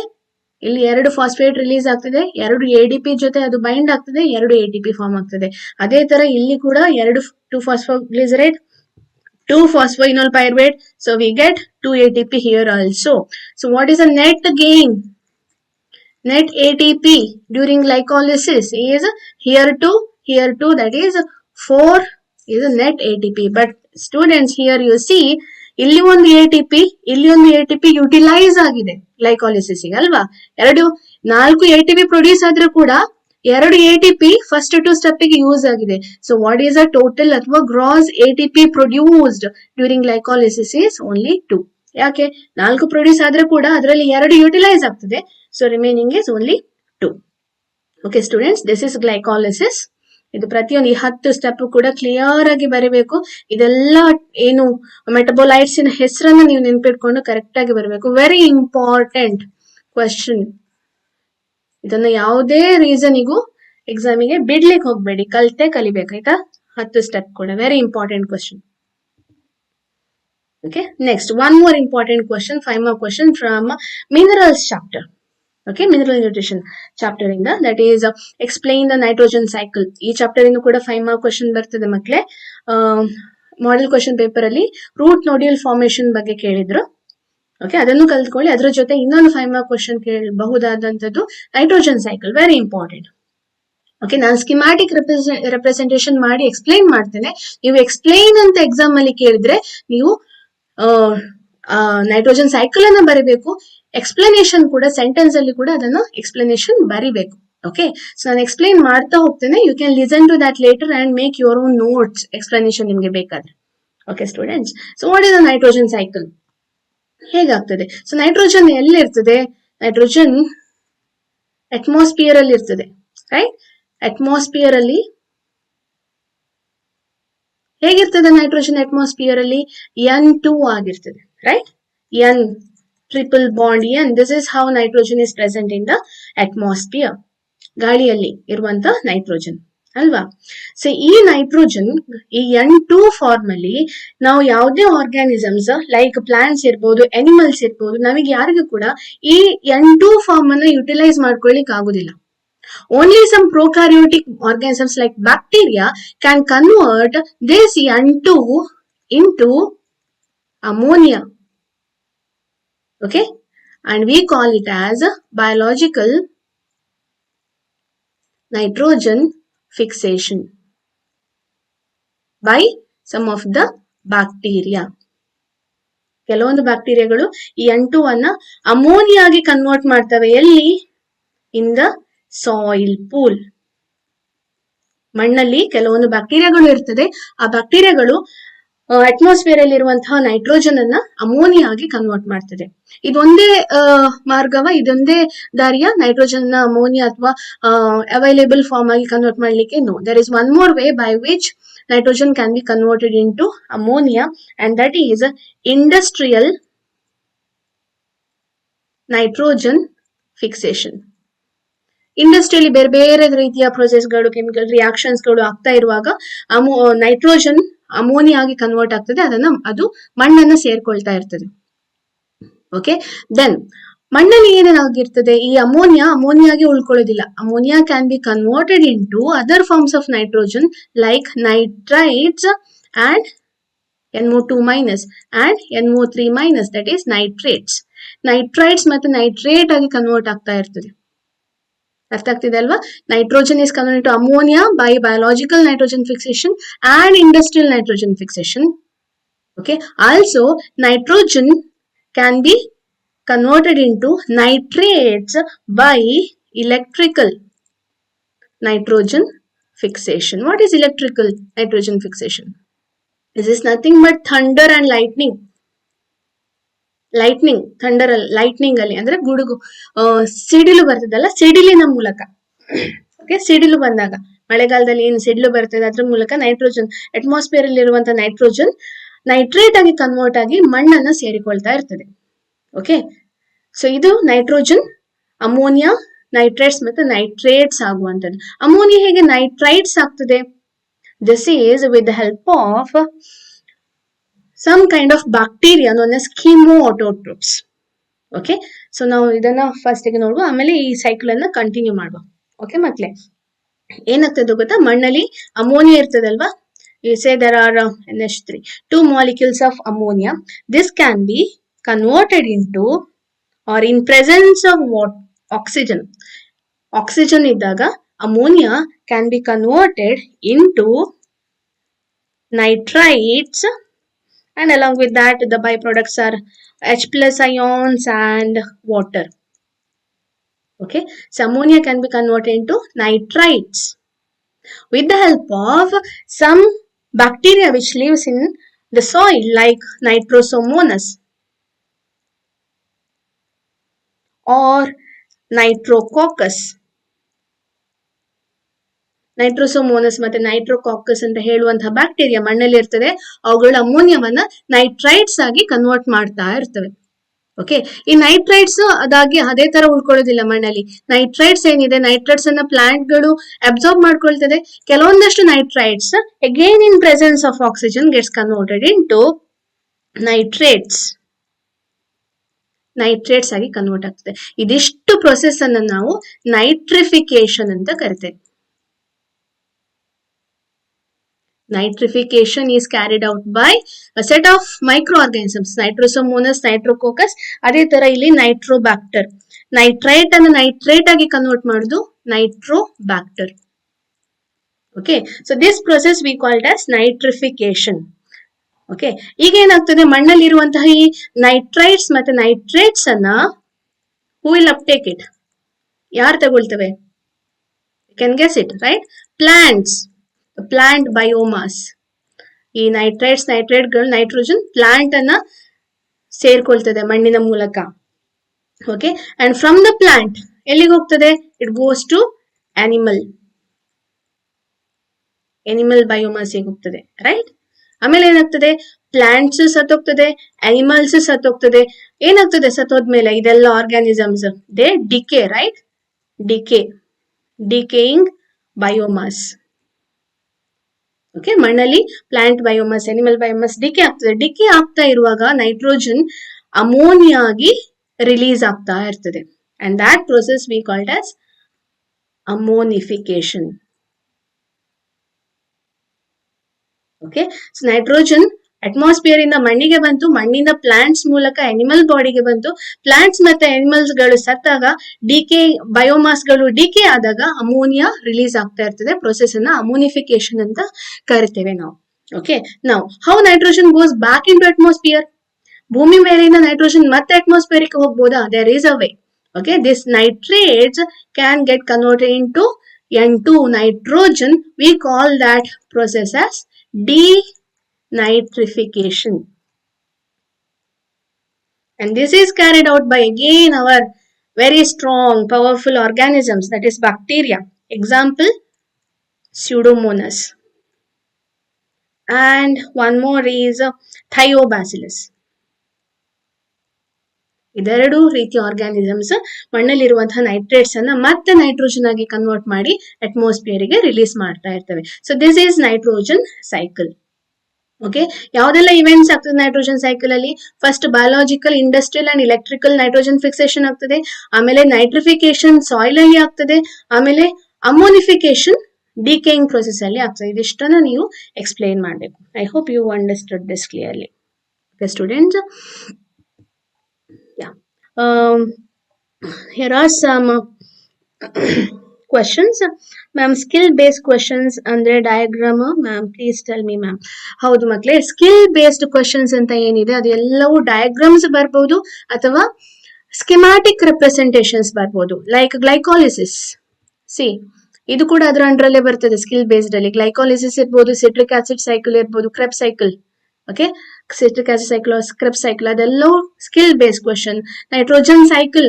ಇಲ್ಲಿ 2 ಫಾಸ್ಫೇಟ್ ರಿಲೀಸ್ ಆಗ್ತದೆ, 2 ADP ಜೊತೆ ಅದು ಬೈಂಡ್ ಆಗ್ತದೆ, 2 ATP ಫಾರ್ಮ್ ಆಗ್ತದೆ. ಅದೇ ತರ ಇಲ್ಲಿ ಕೂಡ 2 phosphoglycerate, 2 phosphoenol pyruvate. So we get 2 ATP here also. So what is the net gain? Net ATP during glycolysis is here 2, that is 4 is a net ATP. But students, here you see, ಇಲ್ಲಿ ಒಂದು ATP, ಇಲ್ಲಿ ಒಂದು ATP utilise ಆಗಿದೆ glycolysis ಅಲ್ವಾ? 4 ATP produce ಆದ್ರೂ ಕೂಡ 2 ATP first 2 step ಗೆ use ಆಗಿದೆ. So what is a total ಅಥವಾ gross ATP produced during glycolysis is only 2. ಯಾಕೆ? 4 ಪ್ರೊಡ್ಯೂಸ್ ಆದ್ರೂ ಕೂಡ ಅದರಲ್ಲಿ 2 ಯುಟಿಲೈಸ್ ಆಗ್ತದೆ. So remaining is only 2. Okay students, this is glycolysis. ಇದು ಪ್ರತಿಯೊಂದು ಈ 10 ಸ್ಟೆಪ್ ಕೂಡ ಕ್ಲಿಯರ್ ಆಗಿ ಬರೀಬೇಕು. ಇದೆಲ್ಲ ಏನು ಮೆಟಬೊಲೈಟ್ಸ್ ಇನ ಹೆಸರನ್ನ ನೀವು ನೆನ್ಪಿಟ್ಕೊಂಡು ಕರೆಕ್ಟ್ ಆಗಿ ಬರಬೇಕು. Very important question. ಇದನ್ನ ಯಾವುದೇ ರೀಸನಿಗೂ ಎಕ್ಸಾಮಿಗೆ ಬಿಡ್ಲಿಕ್ಕೆ ಹೋಗ್ಬೇಡಿ, ಕಲಿತೆ ಕಲಿಬೇಕಾಯ್ತಾ? 10 ಸ್ಟೆಪ್ ಕೂಡ very important question. Okay, next one more important question, 5 more question from minerals chapter. Okay, mineral nutrition chapter ಇಂದ, that is explain the nitrogen cycle. ಈ ಚಾಪ್ಟರ್ ಇಂದ ಕೂಡ 5 mark question ಬರ್ತದೆ ಮಕ್ಕಳೇ. ಮಾಡೆಲ್ ಕ್ವಶನ್ ಪೇಪರ್ ಅಲ್ಲಿ root ನೋಡ್ಯೂಲ್ formation ಬಗ್ಗೆ ಕೇಳಿದ್ರು. Okay, ಅದನ್ನು ಕಲ್ತ್ಕೊಳ್ಳಿ. ಅದ್ರ ಜೊತೆ ಇನ್ನೊಂದು 5 mark question ಕೇಳಬಹುದಾದಂತದ್ದು nitrogen cycle, very important. Okay, ನಾನು ಸ್ಕಿಮ್ಯಾಟಿಕ್ ರೆಪ್ರೆಸೆಂಟೇಷನ್ ಮಾಡಿ ಎಕ್ಸ್ಪ್ಲೈನ್ ಮಾಡ್ತೇನೆ. ನೀವು ಎಕ್ಸ್ಪ್ಲೈನ್ ಅಂತ ಎಕ್ಸಾಮ್ ಅಲ್ಲಿ ಕೇಳಿದ್ರೆ ನೀವು ನೈಟ್ರೋಜನ್ ಸೈಕಲ್ ಅನ್ನ ಬರೀಬೇಕು. ಎಕ್ಸ್ಪ್ಲನೇಷನ್ ಕೂಡ ಸೆಂಟೆನ್ಸ್ ಅಲ್ಲಿ ಕೂಡ ಅದನ್ನ ಎಕ್ಸ್ಪ್ಲನೇಷನ್ ಬರಿಬೇಕು. ಓಕೆ, ಸೊ ನಾನು ಎಕ್ಸ್ಪ್ಲೈನ್ ಮಾಡ್ತಾ ಹೋಗ್ತೇನೆ. You can listen to that later and make your own notes, explanation ನಿಮ್ಗೆ ಬೇಕಾದ್ರೆ. Okay students, so what is the nitrogen cycle? ಹೇಗಾಗ್ತದೆ? ಸೊ ನೈಟ್ರೋಜನ್ ಎಲ್ಲಿರ್ತದೆ? ನೈಟ್ರೋಜನ್ ಅಟ್ಮಾಸ್ಫಿಯರ್ ಅಲ್ಲಿ ಇರ್ತದೆ, ರೈಟ್? ಅಟ್ಮಾಸ್ಫಿಯರ್ ಅಲ್ಲಿ ಹೇಗಿರ್ತದೆ? ನೈಟ್ರೋಜನ್ ಅಟ್ಮಾಸ್ಫಿಯರ್ ಅಲ್ಲಿ N2 ಆಗಿರ್ತದೆ, right? N triple bond N. This is how nitrogen is present in the atmosphere. ಗಾಳಿಯಲ್ಲಿ ಇರುವಂತ ನೈಟ್ರೋಜನ್ ಅಲ್ವಾ? ಸೊ ಈ ನೈಟ್ರೋಜನ್, ಈ N2 ಫಾರ್ಮ್ ಅಲ್ಲಿ ನಾವು ಯಾವುದೇ ಆರ್ಗ್ಯಾನಿಸಮ್ಸ್ ಲೈಕ್ ಪ್ಲಾಂಟ್ಸ್ ಇರ್ಬೋದು, ಅನಿಮಲ್ಸ್ ಇರ್ಬೋದು, ನಮಗೆ ಯಾರಿಗೂ ಕೂಡ ಈ N2 ಫಾರ್ಮ್ ಅನ್ನ ಯುಟಿಲೈಸ್ ಮಾಡ್ಕೊಳ್ಳಿಕ್ ಆಗುದಿಲ್ಲ. Only some prokaryotic organisms like bacteria can convert this N2 into ammonia. Okay, and we call it as biological nitrogen fixation by some of the bacteria. ಕೆಲವೊಂದು ಬ್ಯಾಕ್ಟೀರಿಯಾಗಳು ಈ N2 ಅನ್ನ ಅಮೋನಿಯಾಗಿ ಕನ್ವರ್ಟ್ ಮಾಡ್ತವೆ. ಎಲ್ಲಿ? In the soil pool. ಮಣ್ಣಲ್ಲಿ ಕೆಲವೊಂದು ಬ್ಯಾಕ್ಟೀರಿಯಾಗಳು ಇರ್ತದೆ. ಆ ಬ್ಯಾಕ್ಟೀರಿಯಾಗಳು ಅಟ್ಮಾಸ್ಫಿಯರ್ ಅಲ್ಲಿ ಇರುವಂತಹ ನೈಟ್ರೋಜನ್ ಅನ್ನ ಅಮೋನಿಯಾಗಿ ಕನ್ವರ್ಟ್ ಮಾಡ್ತದೆ. ಇದೊಂದೇ ಮಾರ್ಗವ, ಇದೊಂದೇ ದಾರಿಯ ನೈಟ್ರೋಜನ್ ನ ಅಮೋನಿಯಾ ಅಥವಾ ಅವೈಲೇಬಲ್ ಫಾರ್ಮ್ ಆಗಿ ಕನ್ವರ್ಟ್ ಮಾಡ್ಲಿಕ್ಕೆ? No, there is one more way by which nitrogen can be converted into ammonia, and that is industrial nitrogen fixation. ಇಂಡಸ್ಟ್ರಿಯಲ್ಲಿ ಬೇರೆ ಬೇರೆ ರೀತಿಯ ಪ್ರೊಸೆಸ್ಗಳು, ಕೆಮಿಕಲ್ ರಿಯಾಕ್ಷನ್ಸ್ಗಳು ಆಗ್ತಾ ಇರುವಾಗ ನೈಟ್ರೋಜನ್ ಅಮೋನಿಯಾಗಿ ಕನ್ವರ್ಟ್ ಆಗ್ತದೆ. ಅದು ಮಣ್ಣನ್ನು ಸೇರ್ಕೊಳ್ತಾ ಇರ್ತದೆ. ಓಕೆ, ದೆನ್ ಮಣ್ಣಲ್ಲಿ ಏನೇನಾಗಿರ್ತದೆ? ಈ ಅಮೋನಿಯಾಗಿ ಉಳ್ಕೊಳ್ಳೋದಿಲ್ಲ. Ammonia can be converted into other forms of nitrogen like nitrites and NO2 minus and NO3 minus, that is nitrates. Nitrites ಮತ್ತು ನೈಟ್ರೇಟ್ ಆಗಿ ಕನ್ವರ್ಟ್ ಆಗ್ತಾ ಇರ್ತದೆ. ಅರ್ಥ ಆಗ್ತಿದೆ ಅಲ್ವಾ? Nitrogen is converted to ammonia by biological nitrogen fixation and industrial nitrogen fixation. Okay, also nitrogen can be converted into nitrates by electrical nitrogen fixation. What is electrical nitrogen fixation? This is nothing but thunder and lightning. Thunder lightning ಅಲ್ಲಿ ಅಂದ್ರೆ ಗುಡುಗು, ಸಿಡಿಲು ಬರ್ತದಲ್ಲ, ಸಿಡಿಲಿನ ಮೂಲಕ. Okay, ಸಿಡಿಲು ಬಂದಾಗ ಮಳೆಗಾಲದಲ್ಲಿ ಏನು ಸಿಡ್ಲು ಬರ್ತದೆ ಅದ್ರ ಮೂಲಕ ನೈಟ್ರೋಜನ್ ಅಟ್ಮಾಸ್ಫಿಯರ್ ಅಲ್ಲಿ ಇರುವಂತಹ ನೈಟ್ರೋಜನ್ ನೈಟ್ರೇಟ್ ಆಗಿ ಕನ್ವರ್ಟ್ ಆಗಿ ಮಣ್ಣನ್ನ ಸೇರಿಕೊಳ್ತಾ ಇರ್ತದೆ. ಓಕೆ, ಸೊ ಇದು ನೈಟ್ರೋಜನ್, ಅಮೋನಿಯಾ, ನೈಟ್ರೇಟ್ಸ್ ಮತ್ತೆ ನೈಟ್ರೇಟ್ಸ್ ಆಗುವಂಥದ್ದು. ಅಮೋನಿಯಾ ಹೇಗೆ ನೈಟ್ರೈಟ್ಸ್ ಆಗ್ತದೆ? This is with the help of some kind of bacteria known as chemoautotrophs. Okay, so ನಾವು ಇದನ್ನ ಫಸ್ಟ್ ಗೆ ನೋಡುವ, ಆಮೇಲೆ ಈ ಸೈಕಲ್ ಅನ್ನ ಕಂಟಿನ್ಯೂ ಮಾಡುವ. ಓಕೆ ಮಕ್ಳೆ, ಏನಾಗ್ತದೆ ಗೊತ್ತಾ, ಮಣ್ಣಲ್ಲಿ ಅಮೋನಿಯಾ ಇರ್ತದಲ್ವಾ, you say there are NH3, 2 molecules of ammonia. This can be converted into or in presence of what? Oxygen. Oxygen iddaga ammonia can be converted into nitrites, and along with that the byproducts are H plus ions and water. Okay, so ammonia can be converted into nitrites with the help of some bacteria which lives in the soil like Nitrosomonas or Nitrococcus. ನೈಟ್ರೋಸೋಮೋನಸ್ ಮತ್ತೆ ನೈಟ್ರೋಕಾಕಸ್ ಅಂತ ಹೇಳುವಂತಹ bacteria ಮಣ್ಣಲ್ಲಿ ಇರ್ತದೆ. ಅವುಗಳ ಅಮೋನಿಯಾವನ್ನ nitrites ಆಗಿ convert ಮಾಡ್ತಾ ಇರ್ತವೆ. Okay, ಈ ನೈಟ್ರೈಟ್ಸ್ ಅದಾಗಿ ಅದೇ ತರ ಉಳ್ಕೊಳ್ಳೋದಿಲ್ಲ ಮಣ್ಣಲ್ಲಿ. ನೈಟ್ರೈಟ್ಸ್ ಏನಿದೆ, ನೈಟ್ರೈಟ್ಸ್ ಅನ್ನ ಪ್ಲಾಂಟ್ ಗಳು ಅಬ್ಸಾರ್ಬ್ ಮಾಡ್ಕೊಳ್ತದೆ. ಕೆಲವೊಂದಷ್ಟು nitrites again in presence of oxygen gets converted into nitrates. Nitrates ಆಗಿ ಕನ್ವರ್ಟ್ ಆಗ್ತದೆ. ಇದಿಷ್ಟು ಪ್ರೊಸೆಸ್ ಅನ್ನ ನಾವು ನೈಟ್ರಿಫಿಕೇಶನ್ ಅಂತ ಕರಿತೇವೆ. Nitrification is carried out by a set of microorganisms, Nitrosomonas, Nitrococcus. ಅದೇ ತರ ಇಲ್ಲಿ ನೈಟ್ರೋಬ್ಯಾಕ್ಟರ್, ನೈಟ್ರೈಟ್ ಅನ್ನು ನೈಟ್ರೇಟ್ ಆಗಿ ಕನ್ವರ್ಟ್ ಮಾಡುದು Nitrobacter. Okay, so this process we called as nitrification. Okay, ಈಗ ಏನಾಗ್ತದೆ, ಮಣ್ಣಲ್ಲಿ ಇರುವಂತಹ ಈ ನೈಟ್ರೈಟ್ಸ್ ಮತ್ತೆ ನೈಟ್ರೇಟ್ಸ್ ಅನ್ನ ಹೂ ವಿಲ್ ಅಪ್ಟೇಕ್ ಇಟ್? ಯಾರು ತಗೊಳ್ತವೆ? You can guess it, right? Plants, plant biomass. ಈ ನೈಟ್ರೈಟ್ಸ್ ನೈಟ್ರೇಟ್ಗಳು ನೈಟ್ರೋಜನ್ ಪ್ಲಾಂಟ್ ಅನ್ನ ಸೇರ್ಕೊಳ್ತದೆ ಮಣ್ಣಿನ ಮೂಲಕ. Okay, and from the plant ಎಲ್ಲಿಗೆ ಹೋಗ್ತದೆ? It goes to animal biomass ಹೋಗ್ತದೆ, ರೈಟ್? ಆಮೇಲೆ ಏನಾಗ್ತದೆ, ಪ್ಲಾಂಟ್ಸ್ ಸತ್ತೋಗ್ತದೆ, ಅನಿಮಲ್ಸ್ ಸತ್ತೋಗ್ತದೆ. ಏನಾಗ್ತದೆ ಸತ್ತೋದ್ಮೇಲೆ? ಇದೆಲ್ಲ organisms they decay, right? Decaying biomass. Okay, ಮಣ್ಣಲ್ಲಿ plant biomass, animal biomass decay ಆಗ್ತದೆ. ಡಿಕೆ ಆಗ್ತಾ ಇರುವಾಗ ನೈಟ್ರೋಜನ್ ಅಮೋನಿಯಾ ಆಗಿ ರಿಲೀಸ್ ಆಗ್ತಾ ಇರ್ತದೆ. And that process we called as ammonification. Okay, so nitrogen atmosphere ಇಂದ ಮಣ್ಣಿಗೆ ಬಂತು, ಮಣ್ಣಿಂದ ಪ್ಲಾಂಟ್ಸ್ ಮೂಲಕ ಅನಿಮಲ್ ಬಾಡಿಗೆ ಬಂತು. ಪ್ಲಾಂಟ್ಸ್ ಮತ್ತೆ ಅನಿಮಲ್ಸ್ ಗಳು ಸತ್ತಾಗ ಬಯೋಮಾಸ್ ಗಳು ಡಿಕೆ ಆದಾಗ ಅಮೋನಿಯಾ ರಿಲೀಸ್ ಆಗ್ತಾ ಇರ್ತದೆ. ಪ್ರೊಸೆಸ್ ಅನ್ನ ಅಮೋನಿಫಿಕೇಶನ್ ಅಂತ ಕರಿತೇವೆ ನಾವು. ಓಕೆ, ನಾವು how nitrogen goes back into atmosphere? ಭೂಮಿ ಮೇಲಿಂದ ನೈಟ್ರೋಜನ್ ಮತ್ತೆ ಅಟ್ಮಾಸ್ಫಿಯರ್ಗೆ ಹೋಗ್ಬೋದಾ? There is a way. Okay, this nitrates can get converted into N2 nitrogen. We call that process as denitrification. And this is carried out by again our very strong powerful organisms, that is bacteria. Example, Pseudomonas. And one more is Thiobacillus. ಇದೆರಡು ರೀತಿಯ organisms ಮಣ್ಣಲ್ಲಿರುವಂತಹ nitrates ಅನ್ನ ಮತ್ತೆ nitrogen ಆಗಿ convert ಮಾಡಿ atmosphere ಗೆ release ಮಾಡ್ತಾ ಇರ್ತವೆ. So this is nitrogen cycle. Okay, ಯಾವ್ದೆಲ್ಲ ಇವೆಂಟ್ಸ್ ಆಗ್ತದೆ ನೈಟ್ರೋಜನ್ ಸೈಕಲ್ ಅಲ್ಲಿ? First biological, industrial and electrical nitrogen fixation ಆಗ್ತದೆ. ಆಮೇಲೆ ನೈಟ್ರಿಫಿಕೇಶನ್ ಸಾಯಿಲ್ ಅಲ್ಲಿ ಆಗ್ತದೆ. ಆಮೇಲೆ ಅಮೋನಿಫಿಕೇಶನ್ ಡಿಕೇಯಿಂಗ್ ಪ್ರೊಸೆಸ್ ಅಲ್ಲಿ ಆಗ್ತದೆ. ಇದಿಷ್ಟನ್ನ ನೀವು ಎಕ್ಸ್ಪ್ಲೇನ್ ಮಾಡಬೇಕು. I hope you understood this clearly. Okay students, here are some questions. Ma'am, skill based questions andre diagram. Ma'am, please tell me ma'am. ಹೌದು ಮಕ್ಕಳೇ, ಸ್ಕಿಲ್ ಬೇಸ್ಡ್ ಕ್ವೆಶನ್ಸ್ ಅಂತ ಏನಿದೆ ಅದು ಎಲ್ಲವೂ ಡಯಾಗ್ರಾಮ್ಸ್ ಬರ್ಬೋದು ಅಥವಾ ಸ್ಕಿಮ್ಯಾಟಿಕ್ ರೆಪ್ರೆಸೆಂಟೇಷನ್ಸ್ ಬರ್ಬೋದು. ಲೈಕ್ ಗ್ಲೈಕಾಲಿಸಿಸ್, ಸಿ ಇದು ಕೂಡ ಅದರ ಅಂಡರಲ್ಲೇ ಬರ್ತದೆ. ಸ್ಕಿಲ್ ಬೇಸ್ಡ್ ಅಲ್ಲಿ ಗ್ಲೈಕಾಲಿಸಿಸ್ ಇರ್ಬೋದು, ಸಿಟ್ರಿಕ್ ಆಸಿಡ್ ಸೈಕಲ್ ಇರ್ಬೋದು, Kreb cycle. Okay, citric acid cycle, Kreb cycle, ಅದೆಲ್ಲವೂ skill based question. Nitrogen cycle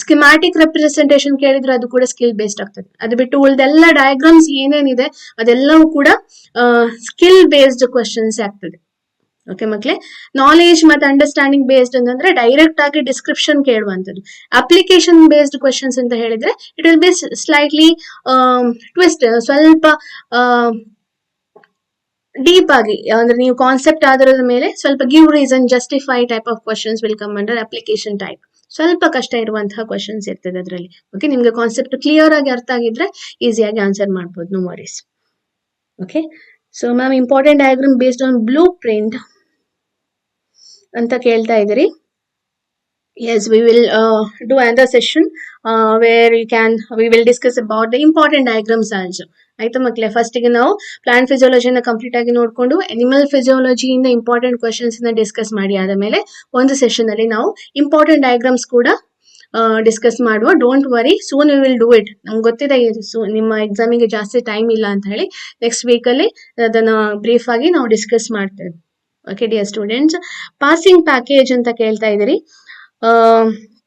schematic representation ಕೇಳಿದ್ರೆ ಅದು ಕೂಡ ಸ್ಕಿಲ್ ಬೇಸ್ಡ್ ಆಗ್ತದೆ. ಅದು ಬಿಟ್ಟು ಉಳಿದೆಲ್ಲ ಡಯಾಗ್ರಾಮ್ಸ್ ಏನೇನಿದೆ ಅದೆಲ್ಲವೂ ಕೂಡ ಸ್ಕಿಲ್ ಬೇಸ್ಡ್ ಕ್ವಶನ್ಸ್ ಆಗ್ತದೆ. ಓಕೆ ಮಕ್ಳೇ, ನಾಲೆಜ್ ಮತ್ತೆ ಅಂಡರ್ಸ್ಟ್ಯಾಂಡಿಂಗ್ ಬೇಸ್ಡ್ ಅಂತಂದ್ರೆ ಡೈರೆಕ್ಟ್ ಆಗಿ ಡಿಸ್ಕ್ರಿಪ್ಷನ್ ಕೇಳುವಂಥದ್ದು. ಅಪ್ಲಿಕೇಶನ್ ಬೇಸ್ಡ್ ಕ್ವಶನ್ಸ್ ಅಂತ ಹೇಳಿದ್ರೆ it will be slightly twist, ಸ್ವಲ್ಪ ಡೀಪ್ ಆಗಿ, ಅಂದ್ರೆ ನೀವು ಕಾನ್ಸೆಪ್ಟ್ ಆಧಾರದ ಮೇಲೆ ಸ್ವಲ್ಪ give reason, justify type of questions will come under application type. ಸ್ವಲ್ಪ ಕಷ್ಟ ಇರುವಂತಹ ಕ್ವಶನ್ಸ್ ಇರ್ತದೆ ಅದರಲ್ಲಿ. ಓಕೆ, ನಿಮ್ಗೆ ಕಾನ್ಸೆಪ್ಟ್ ಕ್ಲಿಯರ್ ಆಗಿ ಅರ್ಥ ಆಗಿದ್ರೆ ಈಸಿಯಾಗಿ ಆನ್ಸರ್ ಮಾಡ್ಬೋದು, no worries. Okay, so ma'am important diagram based on blueprint ಅಂತ ಕೇಳ್ತಾ ಇದ್ದೀರಿ. Yes, we will do another session where we will discuss about the important diagrams also. ಆಯ್ತಾ ಮಕ್ಕಳೇ, ಫಸ್ಟಿಗೆ ನಾವು ಪ್ಲಾಂಟ್ ಫಿಸಿಯಾಲಜಿನ ಕಂಪ್ಲೀಟ್ ಆಗಿ ನೋಡ್ಕೊಂಡು ಅನಿಮಲ್ ಫಿಸಿಯಾಲಜಿಯಿಂದ ಇಂಪಾರ್ಟೆಂಟ್ ಕ್ವಶನ್ಸ್ ನ ಡಿಸ್ಕಸ್ ಮಾಡಿ ಆದ ಮೇಲೆ ಒಂದು ಸೆಷನ್ ಅಲ್ಲಿ ನಾವು ಇಂಪಾರ್ಟೆಂಟ್ ಡಯಾಗ್ರಾಮ್ಸ್ ಕೂಡ ಡಿಸ್ಕಸ್ ಮಾಡುವ. Don't worry, soon we will do it. ನಮ್ಗೆ ಗೊತ್ತಿದೆ ನಿಮ್ಮ ಎಕ್ಸಾಮಿಗೆ ಜಾಸ್ತಿ ಟೈಮ್ ಇಲ್ಲ ಅಂತ ಹೇಳಿ. ನೆಕ್ಸ್ಟ್ ವೀಕಲ್ಲಿ ಅದನ್ನ ಬ್ರೀಫ್ ಆಗಿ ನಾವು ಡಿಸ್ಕಸ್ ಮಾಡ್ತೇವೆ. Okay dear students, passing package ಅಂತ ಕೇಳ್ತಾ ಇದ್ದೀರಿ.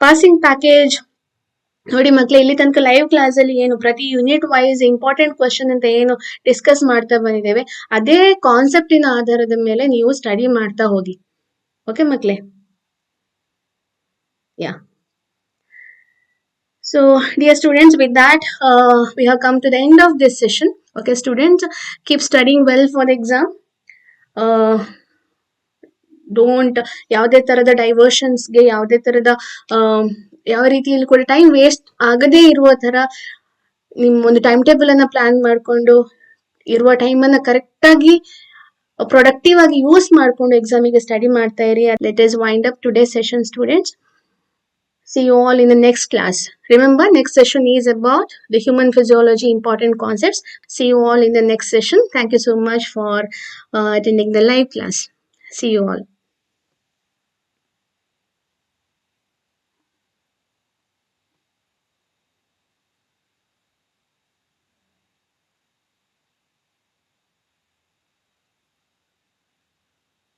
ಪಾಸಿಂಗ್ ಪ್ಯಾಕೇಜ್ ನೋಡಿ ಮಕ್ಳೇ, ಇಲ್ಲಿ ತನಕ ಲೈವ್ ಕ್ಲಾಸ್ ಅಲ್ಲಿ ಏನು ಪ್ರತಿ ಯೂನಿಟ್ ವೈಸ್ ಇಂಪಾರ್ಟೆಂಟ್ ಕ್ವಶನ್ ಅಂತ ಏನು ಡಿಸ್ಕಸ್ ಮಾಡ್ತಾ ಬಂದಿದ್ದೇವೆ, ಅದೇ ಕಾನ್ಸೆಪ್ಟಿನ ಆಧಾರದ ಮೇಲೆ ನೀವು ಸ್ಟಡಿ ಮಾಡ್ತಾ ಹೋಗಿ. Okay ಮಕ್ಳೇ, yeah. So dear students, with that we have come to the end of this session. Okay students, keep studying well for the exam. Don't ಯಾವುದೇ ತರದ ಡೈವರ್ಷನ್ಸ್ಗೆ, ಯಾವುದೇ ತರದ ಯಾವ ರೀತಿಯಲ್ಲಿ ಕೂಡ ಟೈಮ್ ವೇಸ್ಟ್ ಆಗದೇ ಇರುವ ತರ ನಿಮ್ಮ ಒಂದು ಟೈಮ್ ಟೇಬಲ್ ಅನ್ನ ಪ್ಲಾನ್ ಮಾಡಿಕೊಂಡು ಇರುವ ಟೈಮ್ ಅನ್ನ ಕರೆಕ್ಟ್ ಆಗಿ ಪ್ರೊಡಕ್ಟಿವ್ ಆಗಿ ಯೂಸ್ ಮಾಡಿಕೊಂಡು ಎಕ್ಸಾಮಿಗೆ ಸ್ಟಡಿ ಮಾಡ್ತಾ ಇರಿ. Let us wind up today's session students. See you all in the next class. Remember, next session is about the human physiology important concepts. See you all in the next session. Thank you so much for attending the live class. See you all.